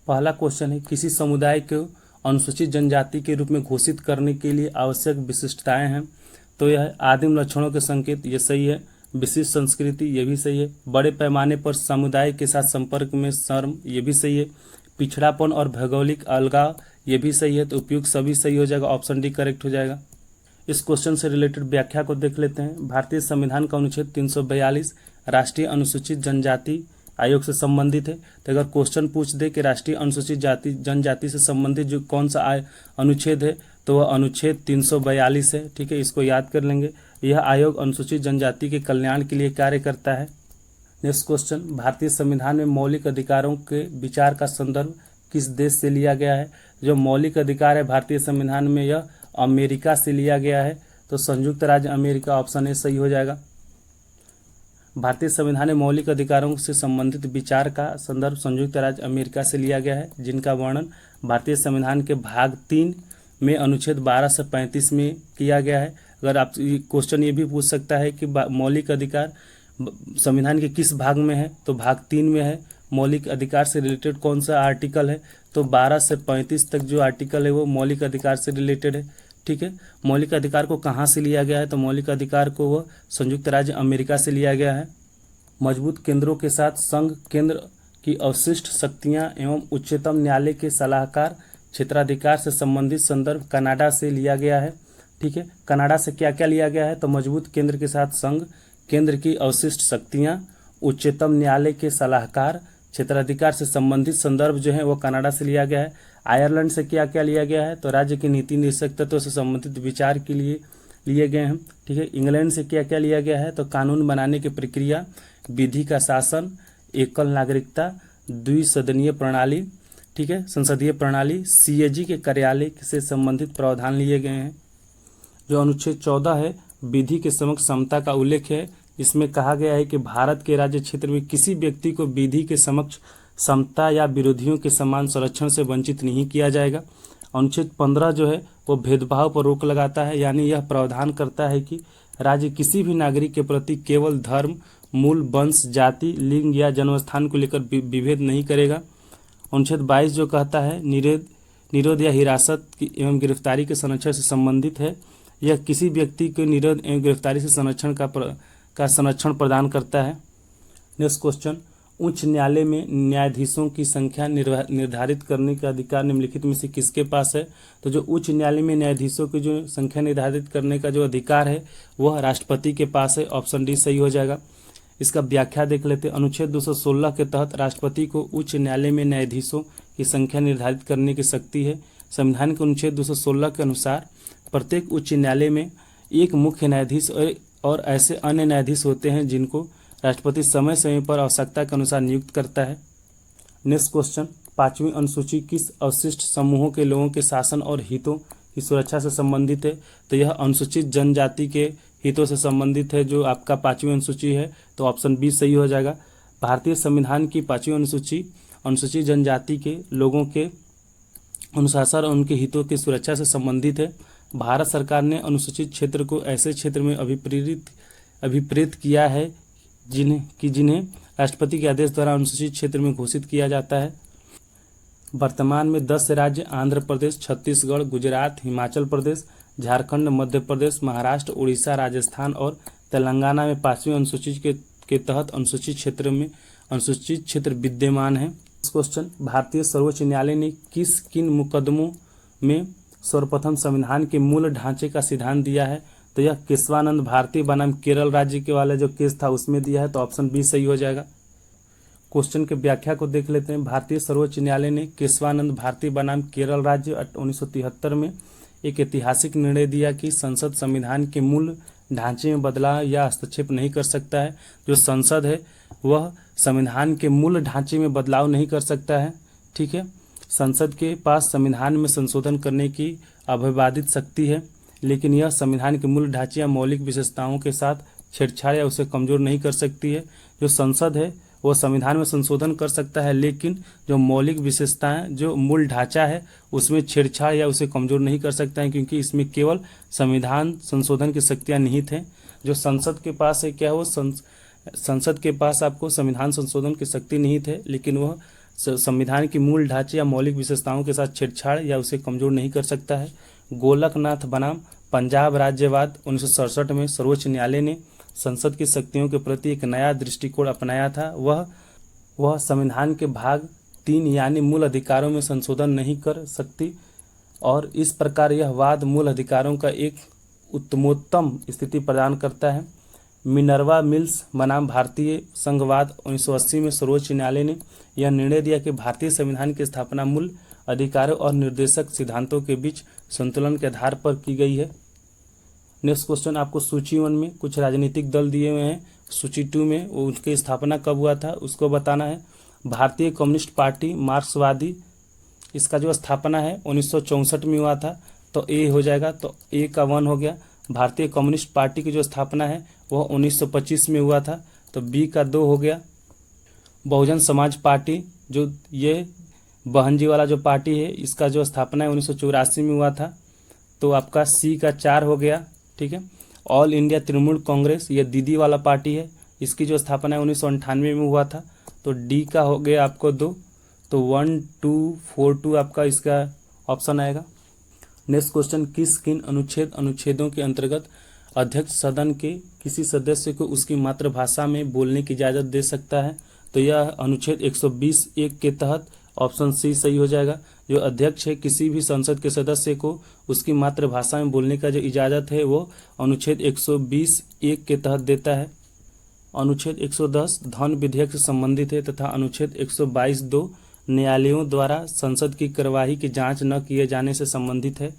पहला क्वेश्चन है किसी समुदाय को अनुसूचित जनजाति के रूप में घोषित करने के लिए आवश्यक विशिष्टताएं हैं, तो यह आदिम लक्षणों के संकेत, ये सही है। विशिष्ट संस्कृति, ये भी सही है। बड़े पैमाने पर समुदाय के साथ संपर्क में शर्म, ये भी सही है। पिछड़ापन और भौगोलिक अलगाव, ये भी सही है। तो उपयुक्त सभी सही हो जाएगा, ऑप्शन डी करेक्ट हो जाएगा। इस क्वेश्चन से रिलेटेड व्याख्या को देख लेते हैं। भारतीय संविधान का अनुच्छेद 342 राष्ट्रीय अनुसूचित जनजाति आयोग से संबंधित है। तो अगर क्वेश्चन पूछ दे कि राष्ट्रीय अनुसूचित जनजाति से संबंधित जो कौन सा अनुच्छेद है, तो वह अनुच्छेद 342 है, ठीक है। इसको याद कर लेंगे। यह आयोग अनुसूचित जनजाति के कल्याण के लिए कार्य करता है। नेक्स्ट क्वेश्चन, भारतीय संविधान में मौलिक अधिकारों के विचार का संदर्भ किस देश से लिया गया है। जो मौलिक अधिकार है भारतीय संविधान में, यह अमेरिका से लिया गया है। तो संयुक्त राज्य अमेरिका, ऑप्शन ए सही हो जाएगा। भारतीय संविधान में मौलिक अधिकारों से संबंधित विचार का संदर्भ संयुक्त राज्य अमेरिका से लिया गया है, जिनका वर्णन भारतीय संविधान के भाग 3 में अनुच्छेद 12 से 35 में किया गया है। अगर आप क्वेश्चन ये भी पूछ सकता है कि मौलिक अधिकार संविधान के किस भाग में है, तो भाग 3 में है। मौलिक अधिकार से रिलेटेड कौन सा आर्टिकल है, तो 12 से 35 तक जो आर्टिकल है वो मौलिक अधिकार से रिलेटेड है। ठीक है, मौलिक अधिकार को कहाँ से लिया गया है, तो मौलिक अधिकार को वह संयुक्त राज्य अमेरिका से लिया गया है। मजबूत केंद्रों के साथ संघ केंद्र की अवशिष्ट शक्तियां एवं उच्चतम न्यायालय के सलाहकार क्षेत्राधिकार से संबंधित संदर्भ कनाडा से लिया गया है। ठीक है, कनाडा से क्या क्या लिया गया है, तो मजबूत केंद्र के साथ संघ केंद्र की अवशिष्ट शक्तियां, उच्चतम न्यायालय के सलाहकार क्षेत्राधिकार से संबंधित संदर्भ जो है वो कनाडा से लिया गया है। आयरलैंड से क्या क्या लिया गया है, तो राज्य की नीति निर्देशक तत्वों से संबंधित विचार के लिए लिए गए हैं। ठीक है, इंग्लैंड से क्या क्या लिया गया है, तो कानून बनाने की प्रक्रिया, विधि का शासन, एकल नागरिकता, द्विसदनीय प्रणाली, ठीक है, संसदीय प्रणाली, सीएजी के कार्यालय से संबंधित प्रावधान लिए गए हैं। जो अनुच्छेद 14 है, विधि के समक्ष समता का उल्लेख है। इसमें कहा गया है कि भारत के राज्य क्षेत्र में किसी व्यक्ति को विधि के समक्ष समता या विरोधियों के समान संरक्षण से वंचित नहीं किया जाएगा। अनुच्छेद 15 जो है वो भेदभाव पर रोक लगाता है, यानी यह प्रावधान करता है कि राज्य किसी भी नागरिक के प्रति केवल धर्म, मूल, वंश, जाति, लिंग या जन्मस्थान को लेकर विभेद नहीं करेगा। अनुच्छेद 22 जो कहता है निरोध या हिरासत एवं गिरफ्तारी के संरक्षण से संबंधित है। यह किसी व्यक्ति को निरोध एवं गिरफ्तारी से संरक्षण का संरक्षण प्रदान करता है। नेक्स्ट क्वेश्चन, उच्च न्यायालय में न्यायाधीशों की संख्या निर्धारित करने का अधिकार निम्नलिखित में से किसके पास है, तो जो उच्च न्यायालय में न्यायाधीशों की जो संख्या निर्धारित करने का जो अधिकार है वह राष्ट्रपति के पास है। ऑप्शन डी सही हो जाएगा। इसका व्याख्या देख लेते हैं। अनुच्छेद 216 के तहत राष्ट्रपति को उच्च न्यायालय में न्यायाधीशों की संख्या निर्धारित करने की शक्ति है। संविधान के अनुच्छेद 216 के अनुसार प्रत्येक उच्च न्यायालय में एक मुख्य न्यायाधीश और ऐसे अन्य न्यायाधीश होते हैं जिनको राष्ट्रपति समय समय पर आवश्यकता के अनुसार नियुक्त करता है। नेक्स्ट क्वेश्चन, 5वीं अनुसूची किस अवशिष्ट समूहों के लोगों के शासन और हितों की सुरक्षा से संबंधित है, तो यह अनुसूचित जनजाति के हितों से संबंधित है, जो आपका 5वीं अनुसूची है, तो ऑप्शन बी सही हो जाएगा। भारतीय संविधान की 5वीं अनुसूची अनुसूचित जनजाति के लोगों के अनुशासन और उनके हितों की सुरक्षा से संबंधित है। भारत सरकार ने अनुसूचित क्षेत्र को ऐसे क्षेत्र में अभिप्रेत किया है जिन्हें राष्ट्रपति के आदेश द्वारा अनुसूचित क्षेत्र में घोषित किया जाता है। वर्तमान में 10 राज्य आंध्र प्रदेश, छत्तीसगढ़, गुजरात, हिमाचल प्रदेश, झारखंड, मध्य प्रदेश, महाराष्ट्र, उड़ीसा, राजस्थान और तेलंगाना में 5वीं अनुसूची के तहत अनुसूचित क्षेत्र विद्यमान है। क्वेश्चन, भारतीय सर्वोच्च न्यायालय ने किन मुकदमों में सर्वप्रथम संविधान के मूल ढांचे का सिद्धांत दिया है, तो यह केशवानंद भारती बनाम केरल राज्य के वाला जो केस था उसमें दिया है, तो ऑप्शन बी सही हो जाएगा। क्वेश्चन की व्याख्या को देख लेते हैं। भारतीय सर्वोच्च न्यायालय ने केशवानंद भारती बनाम केरल राज्य 1973 में एक ऐतिहासिक निर्णय दिया कि संसद संविधान के मूल ढांचे में बदलाव या हस्तक्षेप नहीं कर सकता है। जो संसद है वह संविधान के मूल ढांचे में बदलाव नहीं कर सकता है। ठीक है, संसद के पास संविधान में संशोधन करने की अविवादित शक्ति है, लेकिन यह संविधान के मूल ढांचे या मौलिक विशेषताओं के साथ छेड़छाड़ या उसे कमजोर नहीं कर सकती है। जो संसद है वो संविधान में संशोधन कर सकता है, लेकिन जो मौलिक विशेषताएं, जो मूल ढांचा है उसमें छेड़छाड़ या उसे कमजोर नहीं कर सकता है, क्योंकि इसमें केवल संविधान संशोधन की शक्तियां निहित हैं। जो संसद के पास है क्या, वो संसद के पास आपको संविधान संशोधन की शक्ति निहित है, लेकिन वह संविधान की मूल ढांचे या मौलिक विशेषताओं के साथ छेड़छाड़ या उसे कमजोर नहीं कर सकता है। गोलकनाथ बनाम पंजाब राज्यवाद 1967 में सर्वोच्च न्यायालय ने संसद की शक्तियों के प्रति एक नया दृष्टिकोण अपनाया था। वह संविधान के भाग 3 यानी मूल अधिकारों में संशोधन नहीं कर सकती, और इस प्रकार यह वाद मूल अधिकारों का एक उत्तमोत्तम स्थिति प्रदान करता है। मिनर्वा मिल्स बनाम भारतीय संघवाद 1980 में सर्वोच्च न्यायालय ने यह निर्णय दिया कि भारतीय संविधान की स्थापना मूल अधिकारों और निर्देशक सिद्धांतों के बीच संतुलन के आधार पर की गई है। नेक्स्ट क्वेश्चन, आपको सूची 1 में कुछ राजनीतिक दल दिए हुए हैं, सूची 2 में वो उनकी स्थापना कब हुआ था उसको बताना है। भारतीय कम्युनिस्ट पार्टी मार्क्सवादी, इसका जो स्थापना है 1964 में हुआ था, तो ए हो जाएगा, तो ए का 1 हो गया। भारतीय कम्युनिस्ट पार्टी की जो स्थापना है वह 1925 में हुआ था, तो बी का 2 हो गया। बहुजन समाज पार्टी, जो ये बहन जी वाला जो पार्टी है, इसका जो स्थापना है 1984 में हुआ था, तो आपका सी का 4 हो गया। ठीक है। ऑल इंडिया तृणमूल कांग्रेस, ये दीदी वाला पार्टी है, इसकी जो स्थापना है 1998 में हुआ था। तो डी का हो गया आपको 2, तो 1 2 4 2 आपका इसका ऑप्शन आएगा। नेक्स्ट क्वेश्चन, किन अनुच्छेदों के अंतर्गत अध्यक्ष सदन के किसी सदस्य को उसकी मातृभाषा में बोलने की इजाज़त दे सकता है? तो यह अनुच्छेद 120(1) के तहत ऑप्शन सी सही हो जाएगा। जो अध्यक्ष है किसी भी संसद के सदस्य को उसकी मातृभाषा में बोलने का जो इजाज़त है वो अनुच्छेद 120(1) के तहत देता है। अनुच्छेद 110 धन विधेयक से संबंधित है तथा अनुच्छेद 122(2) न्यायालयों द्वारा संसद की कार्यवाही की जांच न किए जाने से संबंधित है।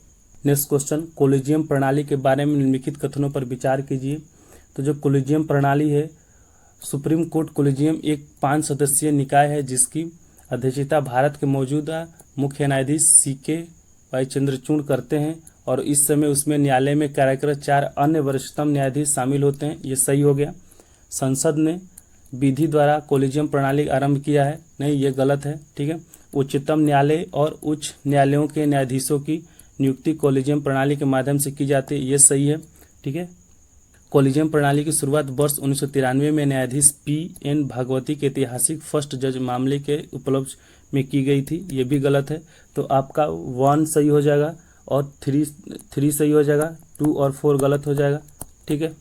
नेक्स्ट क्वेश्चन, कोलिजियम प्रणाली के बारे में निम्नलिखित कथनों पर विचार कीजिए। तो जो कोलिजियम प्रणाली है, सुप्रीम कोर्ट कोलिजियम एक 5 सदस्यीय निकाय है जिसकी अध्यक्षता भारत के मौजूदा मुख्य न्यायाधीश CK वाई चंद्रचूड़ करते हैं और इस समय उसमें न्यायालय में कार्यरत 4 अन्य वरिष्ठतम न्यायाधीश शामिल होते हैं। ये सही हो गया। संसद ने विधि द्वारा कोलिजियम प्रणाली आरंभ किया है, नहीं ये गलत है, ठीक है। उच्चतम 93 और उच्च न्यायालयों के न्यायाधीशों की नियुक्ति कोलिजियम प्रणाली के माध्यम से की जाती है, ये सही है, ठीक है। कोलिजियम प्रणाली की शुरुआत वर्ष 1993 में न्यायाधीश P.N. भागवती के ऐतिहासिक फर्स्ट जज मामले के उपलक्ष्य में की गई थी, ये भी गलत है। तो आपका 1 सही हो जाएगा और 3 सही हो जाएगा, 2 और 4 गलत हो जाएगा, ठीक है।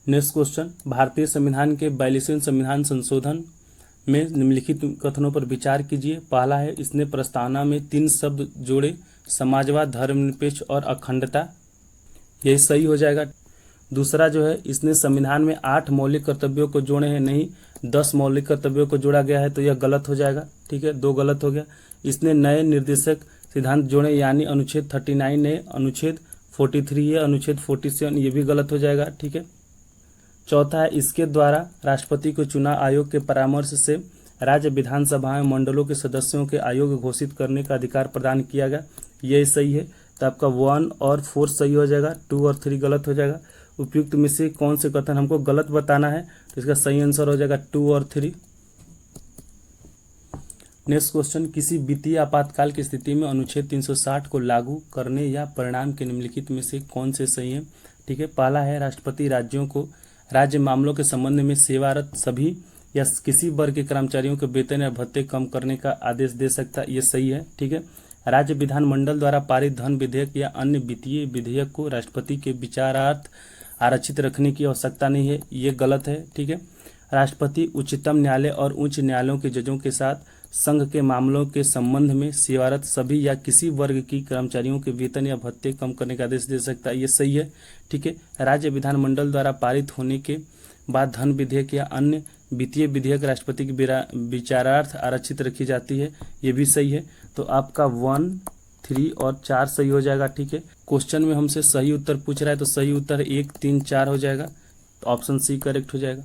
नेक्स्ट क्वेश्चन, भारतीय संविधान के 42वें संविधान संशोधन में निम्नलिखित कथनों पर विचार कीजिए। पहला है, इसने प्रस्तावना में 3 शब्द जोड़े, समाजवाद, धर्मनिरपेक्ष और अखंडता, यही सही हो जाएगा। दूसरा जो है, इसने संविधान में 8 मौलिक कर्तव्यों को जोड़े हैं, नहीं 10 मौलिक कर्तव्यों को जोड़ा गया है, तो यह गलत हो जाएगा, ठीक है, 2 गलत हो गया। इसने नए निर्देशक सिद्धांत जोड़े, यानी अनुच्छेद 39 ने अनुच्छेद 43 है, अनुच्छेद 47, ये भी गलत हो जाएगा, ठीक है। चौथा है, इसके द्वारा राष्ट्रपति को चुनाव आयोग के परामर्श से राज्य विधानसभा में मंडलों के सदस्यों के आयोग घोषित करने का अधिकार प्रदान किया गया, यह सही है। तो आपका 1 और 4 सही हो जाएगा, 2 और 3 गलत हो जाएगा। उपयुक्त में से कौन से कथन हमको गलत बताना है, तो इसका सही आंसर हो जाएगा 2 और 3। नेक्स्ट क्वेश्चन, किसी वित्तीय आपातकाल की स्थिति में अनुच्छेद 360 को लागू करने या परिणाम के निम्नलिखित में से कौन से सही है, ठीक है। पहला है, राष्ट्रपति राज्यों को राज्य मामलों के संबंध में सेवारत सभी या किसी वर्ग के कर्मचारियों के वेतन या भत्ते कम करने का आदेश दे सकता है, ये सही है, ठीक है। राज्य विधानमंडल द्वारा पारित धन विधेयक या अन्य वित्तीय विधेयक को राष्ट्रपति के विचारार्थ आरक्षित रखने की आवश्यकता नहीं है, ये गलत है, ठीक है। राष्ट्रपति उच्चतम न्यायालय और उच्च न्यायालयों के जजों के साथ संघ के मामलों के संबंध में सेवारत सभी या किसी वर्ग की कर्मचारियों के वेतन या भत्ते कम करने का आदेश दे सकता है, ये सही है, ठीक है। राज्य विधानमंडल द्वारा पारित होने के बाद धन विधेयक या अन्य वित्तीय विधेयक राष्ट्रपति के विचारार्थ आरक्षित रखी जाती है, ये भी सही है। तो आपका 1 3 और 4 सही हो जाएगा, ठीक है। क्वेश्चन में हमसे सही उत्तर पूछ रहा है, तो सही उत्तर 1 3 4 हो जाएगा, तो ऑप्शन सी करेक्ट हो जाएगा।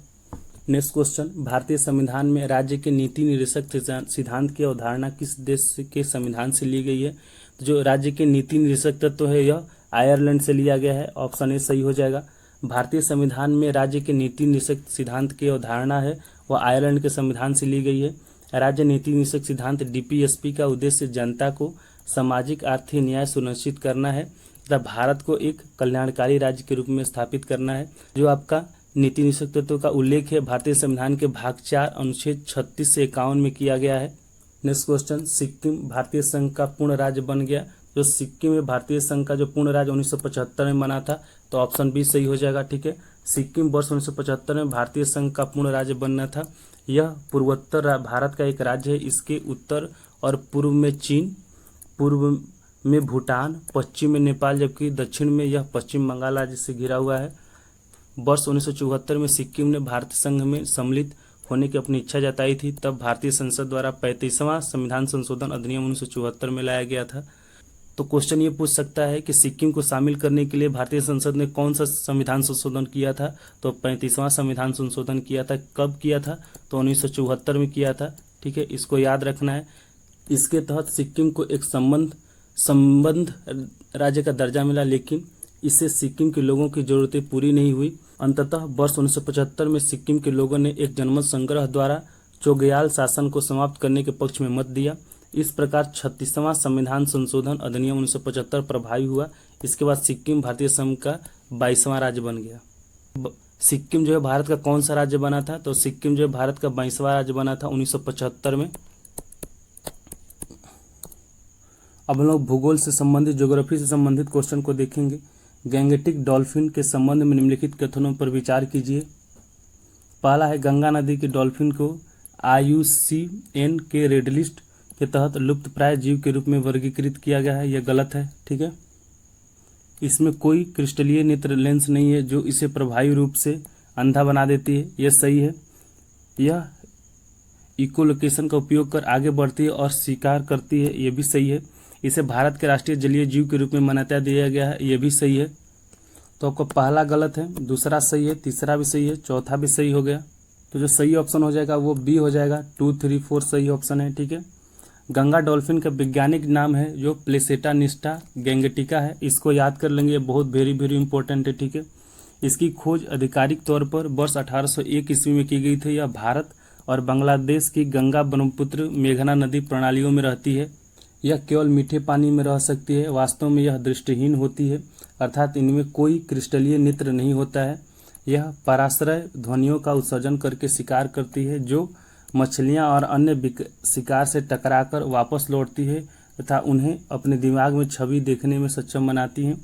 नेक्स्ट क्वेश्चन, भारतीय संविधान में राज्य के नीति निर्देशक सिद्धांत की अवधारणा किस देश के संविधान से ली गई है? तो जो राज्य के नीति निर्देशक तत्व है यह आयरलैंड से लिया गया है, ऑप्शन ए सही हो जाएगा। भारतीय संविधान में राज्य के नीति निर्देशक सिद्धांत की अवधारणा है वह आयरलैंड के संविधान से ली गई है। राज्य नीति निर्देशक सिद्धांत DPSP का उद्देश्य जनता को सामाजिक आर्थिक न्याय सुनिश्चित करना है तथा भारत को एक कल्याणकारी राज्य के रूप में स्थापित करना है। जो आपका नीति निर्देशक तत्व का उल्लेख है भारतीय संविधान के भाग 4 अनुच्छेद 36 से 51 में किया गया है। नेक्स्ट क्वेश्चन, सिक्किम भारतीय संघ का पूर्ण राज्य बन गया। जो सिक्किम है भारतीय संघ का जो पूर्ण राज्य 1975 में बना था, तो ऑप्शन बी सही हो जाएगा, ठीक है। सिक्किम वर्ष 1975 में भारतीय संघ का पूर्ण राज्य बनना था। यह पूर्वोत्तर भारत का एक राज्य है। इसके उत्तर और पूर्व में चीन, पूर्व में भूटान, पश्चिम में नेपाल, जबकि दक्षिण में यह पश्चिम बंगाल राज्य से घिरा हुआ है। वर्ष 1974 में सिक्किम ने भारतीय संघ में सम्मिलित होने की अपनी इच्छा जताई थी। तब भारतीय संसद द्वारा 35वां संविधान संशोधन अधिनियम 1974 में लाया गया था। तो क्वेश्चन ये पूछ सकता है कि सिक्किम को शामिल करने के लिए भारतीय संसद ने कौन सा संविधान संशोधन किया था? तो 35वां संविधान संशोधन किया था। कब किया था? तो 1974 में किया था, ठीक है, इसको याद रखना है। इसके तहत सिक्किम को एक संबद्ध राज्य का दर्जा मिला, लेकिन इससे सिक्किम के लोगों की जरूरतें पूरी नहीं हुई। अंततः वर्ष 1975 में सिक्किम के लोगों ने एक जनमत संग्रह द्वारा चोगयाल शासन को समाप्त करने के पक्ष में मत दिया। इस प्रकार 36वां संविधान संशोधन अधिनियम 1975 प्रभावी हुआ। इसके बाद सिक्किम भारतीय संघ का 22वां राज्य बन गया। सिक्किम जो है भारत का कौन सा राज्य बना था? तो सिक्किम जो है भारत का 22वां राज्य बना था 1975 में। अब हम लोग भूगोल से संबंधित, ज्योग्राफी से संबंधित क्वेश्चन को देखेंगे। गैंगेटिक डॉल्फिन के संबंध में निम्नलिखित कथनों पर विचार कीजिए। पहला है, गंगा नदी के डॉल्फिन को IUCN के रेड लिस्ट के तहत लुप्तप्राय जीव के रूप में वर्गीकृत किया गया है। यह गलत है, ठीक है। इसमें कोई क्रिस्टलीय नेत्र लेंस नहीं है जो इसे प्रभावी रूप से अंधा बना देती है। यह सही है। यह इकोलोकेशन का उपयोग कर आगे बढ़ती है और शिकार करती है। यह भी सही है। इसे भारत के राष्ट्रीय जलीय जीव के रूप में मान्यता दिया गया है। यह भी सही है। तो आपका पहला गलत है, दूसरा सही है, तीसरा भी सही है, चौथा भी सही हो गया। तो जो सही ऑप्शन हो जाएगा वो बी हो जाएगा। 2, 3, 4 सही ऑप्शन है, ठीक है। गंगा डॉल्फिन का वैज्ञानिक नाम है जो प्लेसेटा निस्टा गैंगेटिका है। इसको याद कर लेंगे, बहुत वेरी वेरी इंपॉर्टेंट है, ठीक है। इसकी खोज आधिकारिक तौर पर वर्ष 1801 ईस्वी में की गई थी। यह भारत और बांग्लादेश की गंगा ब्रह्मपुत्र मेघना नदी प्रणालियों में रहती है। यह केवल मीठे पानी में रह सकती है। वास्तव में यह दृष्टिहीन होती है, अर्थात इनमें कोई क्रिस्टलीय नेत्र नहीं होता है। यह पराश्रय ध्वनियों का उत्सर्जन करके शिकार करती है, जो मछलियां और अन्य शिकार से टकराकर वापस लौटती है तथा उन्हें अपने दिमाग में छवि देखने में सक्षम बनाती हैं।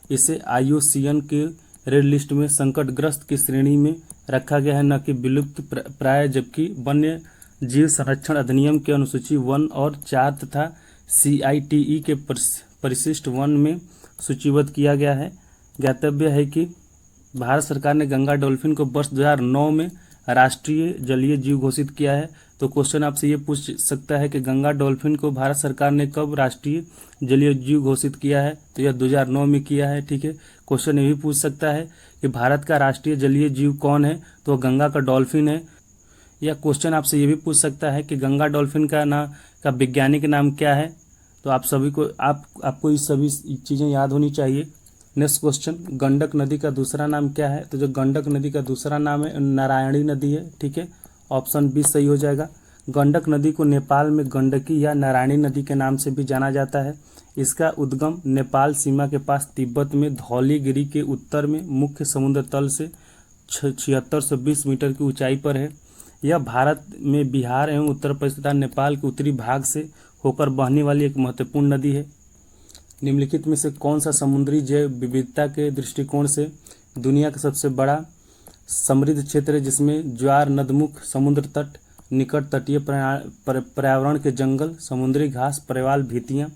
इसे IUCN के रेड लिस्ट में संकटग्रस्त की श्रेणी में रखा गया है, न कि विलुप्त प्राय, जबकि वन्य जीव संरक्षण अधिनियम के अनुसूची 1 और 4 तथा CITE के परिशिष्ट 1 में सूचीबद्ध किया गया है। ज्ञातव्य है कि भारत सरकार ने गंगा डॉल्फिन को वर्ष 2009 में राष्ट्रीय जलीय जीव घोषित किया है। तो क्वेश्चन आपसे ये पूछ सकता है कि गंगा डॉल्फिन को भारत सरकार ने कब राष्ट्रीय जलीय जीव घोषित किया है? तो यह 2009 में किया है, ठीक है। क्वेश्चन ये भी पूछ सकता है कि भारत का राष्ट्रीय जलीय जीव कौन है? तो गंगा का डॉल्फिन है। या क्वेश्चन आपसे ये भी पूछ सकता है कि गंगा डॉल्फिन का वैज्ञानिक नाम क्या है? तो आप सभी को आपको ये सभी चीज़ें याद होनी चाहिए। नेक्स्ट क्वेश्चन, गंडक नदी का दूसरा नाम क्या है? तो जो गंडक नदी का दूसरा नाम है नारायणी नदी है, ठीक है। ऑप्शन बी सही हो जाएगा। गंडक नदी को नेपाल में गंडकी या नारायणी नदी के नाम से भी जाना जाता है। इसका उद्गम नेपाल सीमा के पास तिब्बत में धौलीगिरी के उत्तर में मुख्य समुद्र तल से 7620 मीटर की ऊंचाई पर है। यह भारत में बिहार एवं उत्तर प्रदेश तथा नेपाल के उत्तरी भाग से होकर बहने वाली एक महत्वपूर्ण नदी है। निम्नलिखित में से कौन सा समुद्री जैव विविधता के दृष्टिकोण से दुनिया का सबसे बड़ा समृद्ध क्षेत्र है, जिसमें ज्वार नदमुख, समुद्र तट, निकट तटीय पर्यावरण के जंगल, समुद्री घास, प्रवाल भित्तियाँ,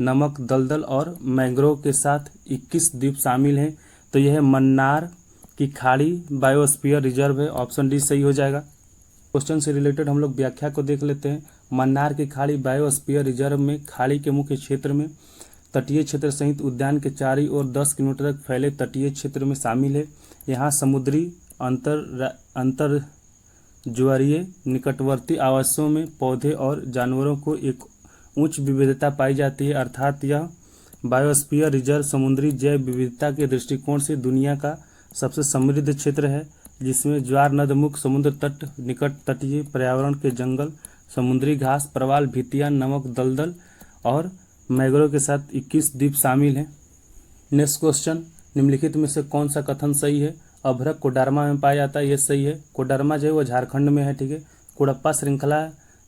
नमक दलदल और मैंग्रोव के साथ 21 द्वीप शामिल हैं? तो यह मन्नार की खाड़ी बायोस्फीयर रिजर्व है। ऑप्शन डी सही हो जाएगा। क्वेश्चन से रिलेटेड हम लोग व्याख्या को देख लेते हैं। मन्नार की खाड़ी बायोस्फीयर रिजर्व में खाड़ी के मुख्य क्षेत्र में तटीय क्षेत्र सहित उद्यान के चारों ओर 10 किलोमीटर तक फैले तटीय क्षेत्र में शामिल है। यहाँ समुद्री अंतर ज्वारीय निकटवर्ती आवासों में पौधे और जानवरों को एक उच्च विविधता पाई जाती है, अर्थात यह बायोस्फीयर रिजर्व समुद्री जैव विविधता के दृष्टिकोण से दुनिया का सबसे समृद्ध क्षेत्र है, जिसमें ज्वार नदमुख, समुद्र तट, निकट तटीय पर्यावरण के जंगल, समुद्री घास, प्रवाल भित्तियाँ, नमक दलदल और मैंग्रोव के साथ 21 द्वीप शामिल हैं। नेक्स्ट क्वेश्चन, निम्नलिखित में से कौन सा कथन सही है? अभ्रक कोडरमा में पाया जाता है, ये सही है। कोडरमा जो है वो झारखंड में है, ठीक है। कोडप्पा श्रृंखला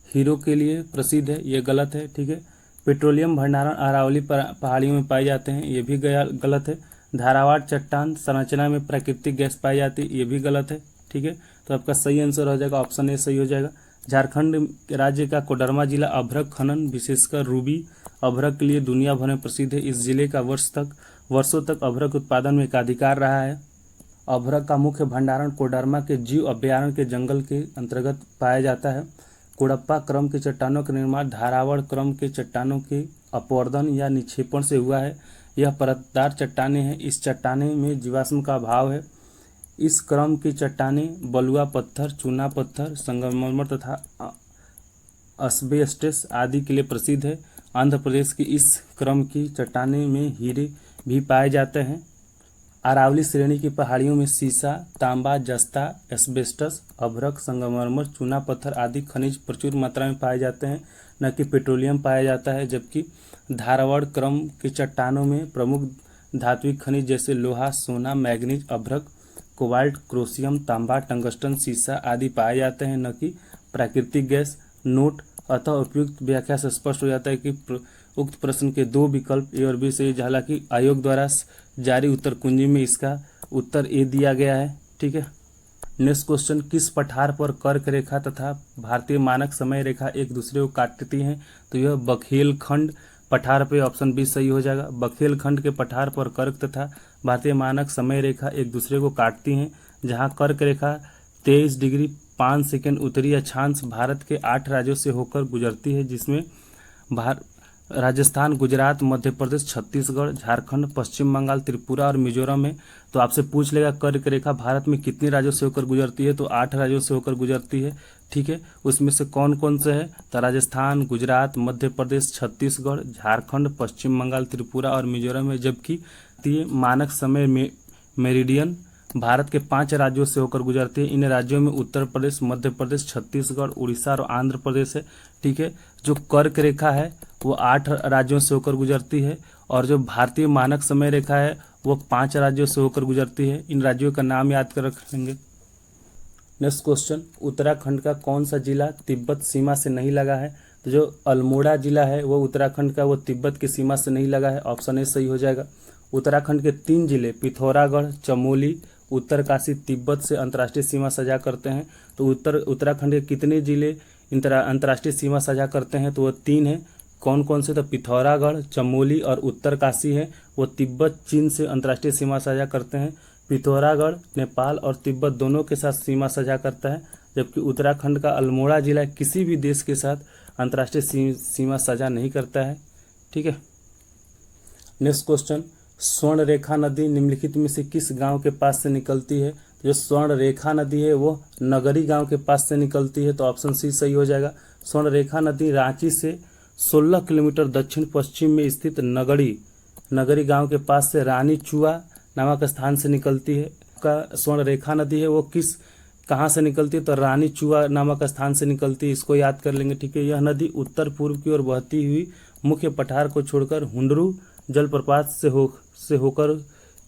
हीरो के लिए प्रसिद्ध है, ये गलत है, ठीक है। पेट्रोलियम भंडारण अरावली पहाड़ियों में पाए जाते हैं, ये भी गलत है। धारावाड़ चट्टान संरचना में प्राकृतिक गैस पाई जाती है, ये भी गलत है, ठीक है। तो आपका सही आंसर हो जाएगा ऑप्शन ए सही हो जाएगा। झारखंड राज्य का कोडरमा जिला अभ्रक खनन विशेषकर रूबी अभ्रक के लिए दुनिया भर में प्रसिद्ध है। इस जिले का वर्षों तक अभ्रक उत्पादन में एकाधिकार रहा है। अभ्रक का मुख्य भंडारण कोडरमा के जीव अभयारण्य के जंगल के अंतर्गत पाया जाता है। कोडप्पा क्रम के चट्टानों का निर्माण धारावाड़ क्रम के चट्टानों के अपवर्तन या निक्षेपण से हुआ है। यह परतदार चट्टानें हैं। इस चट्टाने में जीवाश्म का अभाव है। इस क्रम की चट्टानें बलुआ पत्थर, चूना पत्थर, संगमरमर तथा एस्बेस्टस आदि के लिए प्रसिद्ध है। आंध्र प्रदेश की इस क्रम की चट्टानें में हीरे भी पाए जाते हैं। अरावली श्रेणी की पहाड़ियों में सीसा, तांबा, जस्ता, एस्बेस्टस, अभ्रक, संगमरमर, चूना पत्थर आदि खनिज प्रचुर मात्रा में पाए जाते हैं, न कि पेट्रोलियम पाया जाता है। जबकि धारावाड़ क्रम की चट्टानों में प्रमुख धात्विक खनिज जैसे लोहा, सोना, मैग्नीज, अभ्रक, कोबाल्ट, क्रोशियम, तांबा, टंगस्टन, सीसा आदि पाए जाते हैं, न कि प्राकृतिक गैस। नोट: अतः उपयुक्त व्याख्या से स्पष्ट हो जाता है कि उक्त प्रश्न के दो विकल्प ए और बी सही है। हालांकि आयोग द्वारा जारी उत्तर कुंजी में इसका उत्तर ए दिया गया है। ठीक है। नेक्स्ट क्वेश्चन, किस पठार पर कर्क रेखा तथा भारतीय मानक समय रेखा एक दूसरे को काटती हैं? तो यह बघेलखंड पठार पे ऑप्शन बी सही हो जाएगा। बघेलखंड के पठार पर कर्क तथा भारतीय मानक समय रेखा एक दूसरे को काटती हैं, जहां कर्क रेखा 23 डिग्री 5 सेकंड उत्तरी अक्षांश भारत के 8 राज्यों से होकर गुजरती है, जिसमें राजस्थान, गुजरात, मध्य प्रदेश, छत्तीसगढ़, झारखंड, पश्चिम बंगाल, त्रिपुरा और मिजोरम है। तो आपसे पूछ लेगा कर्क रेखा भारत में कितने राज्यों से होकर गुजरती है? तो 8 राज्यों से होकर गुजरती है। ठीक है। उसमें से कौन कौन से है? तो राजस्थान, गुजरात, मध्य प्रदेश, छत्तीसगढ़, झारखंड, पश्चिम बंगाल, त्रिपुरा और मिजोरम है। जबकि मानक समय मेरिडियन भारत के 5 राज्यों से होकर गुजरती है। इन राज्यों में उत्तर प्रदेश, मध्य प्रदेश, छत्तीसगढ़, उड़ीसा और आंध्र प्रदेश है। ठीक है। जो कर्क रेखा है वो 8 राज्यों से होकर गुजरती है, और जो भारतीय मानक समय रेखा है वो 5 राज्यों से होकर गुजरती है। इन राज्यों का नाम याद कर रखेंगे। नेक्स्ट क्वेश्चन, उत्तराखंड का कौन सा जिला तिब्बत सीमा से नहीं लगा है? तो जो अल्मोड़ा जिला है वो उत्तराखंड का, वो तिब्बत की सीमा से नहीं लगा है। ऑप्शन ए सही हो जाएगा। उत्तराखंड के 3 जिले पिथौरागढ़, चमोली, उत्तरकाशी तिब्बत से अंतर्राष्ट्रीय सीमा साझा करते हैं। तो उत्तराखंड के कितने जिले अंतर्राष्ट्रीय सीमा साझा करते हैं? तो वो 3 हैं। कौन कौन से? तो पिथौरागढ़, चमोली और उत्तरकाशी है, वो तिब्बत चीन से अंतर्राष्ट्रीय सीमा साझा करते हैं। पिथौरागढ़ नेपाल और तिब्बत दोनों के साथ सीमा साझा करता है, जबकि उत्तराखंड का अल्मोड़ा जिला किसी भी देश के साथ अंतर्राष्ट्रीय सीमा साझा नहीं करता है। ठीक है। नेक्स्ट क्वेश्चन, स्वर्ण रेखा नदी निम्नलिखित में से किस गांव के पास से निकलती है? जो स्वर्ण रेखा नदी है वो नगरी गांव के पास से निकलती है। तो ऑप्शन सी सही हो जाएगा। स्वर्ण रेखा नदी रांची से 16 किलोमीटर दक्षिण पश्चिम में स्थित नगरी गांव के पास से रानी चुआ नामक स्थान से निकलती है। का स्वर्ण रेखा नदी है वो कहाँ से निकलती है? तो रानी चुआ नामक स्थान से निकलती है। इसको याद कर लेंगे। ठीक है। यह नदी उत्तर पूर्व की ओर बहती हुई मुख्य पठार को छोड़कर हुंडरू जलप्रपात से होकर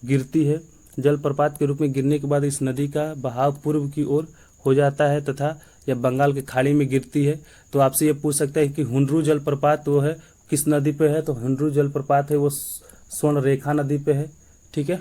गिरती है। जलप्रपात के रूप में गिरने के बाद इस नदी का बहाव पूर्व की ओर हो जाता है तथा यह बंगाल के खाड़ी में गिरती है। तो आपसे ये पूछ सकता है कि हुंडरू जलप्रपात वो है किस नदी पे है? तो हुंडरू जलप्रपात है वो स्वर्ण रेखा नदी पे है। ठीक है।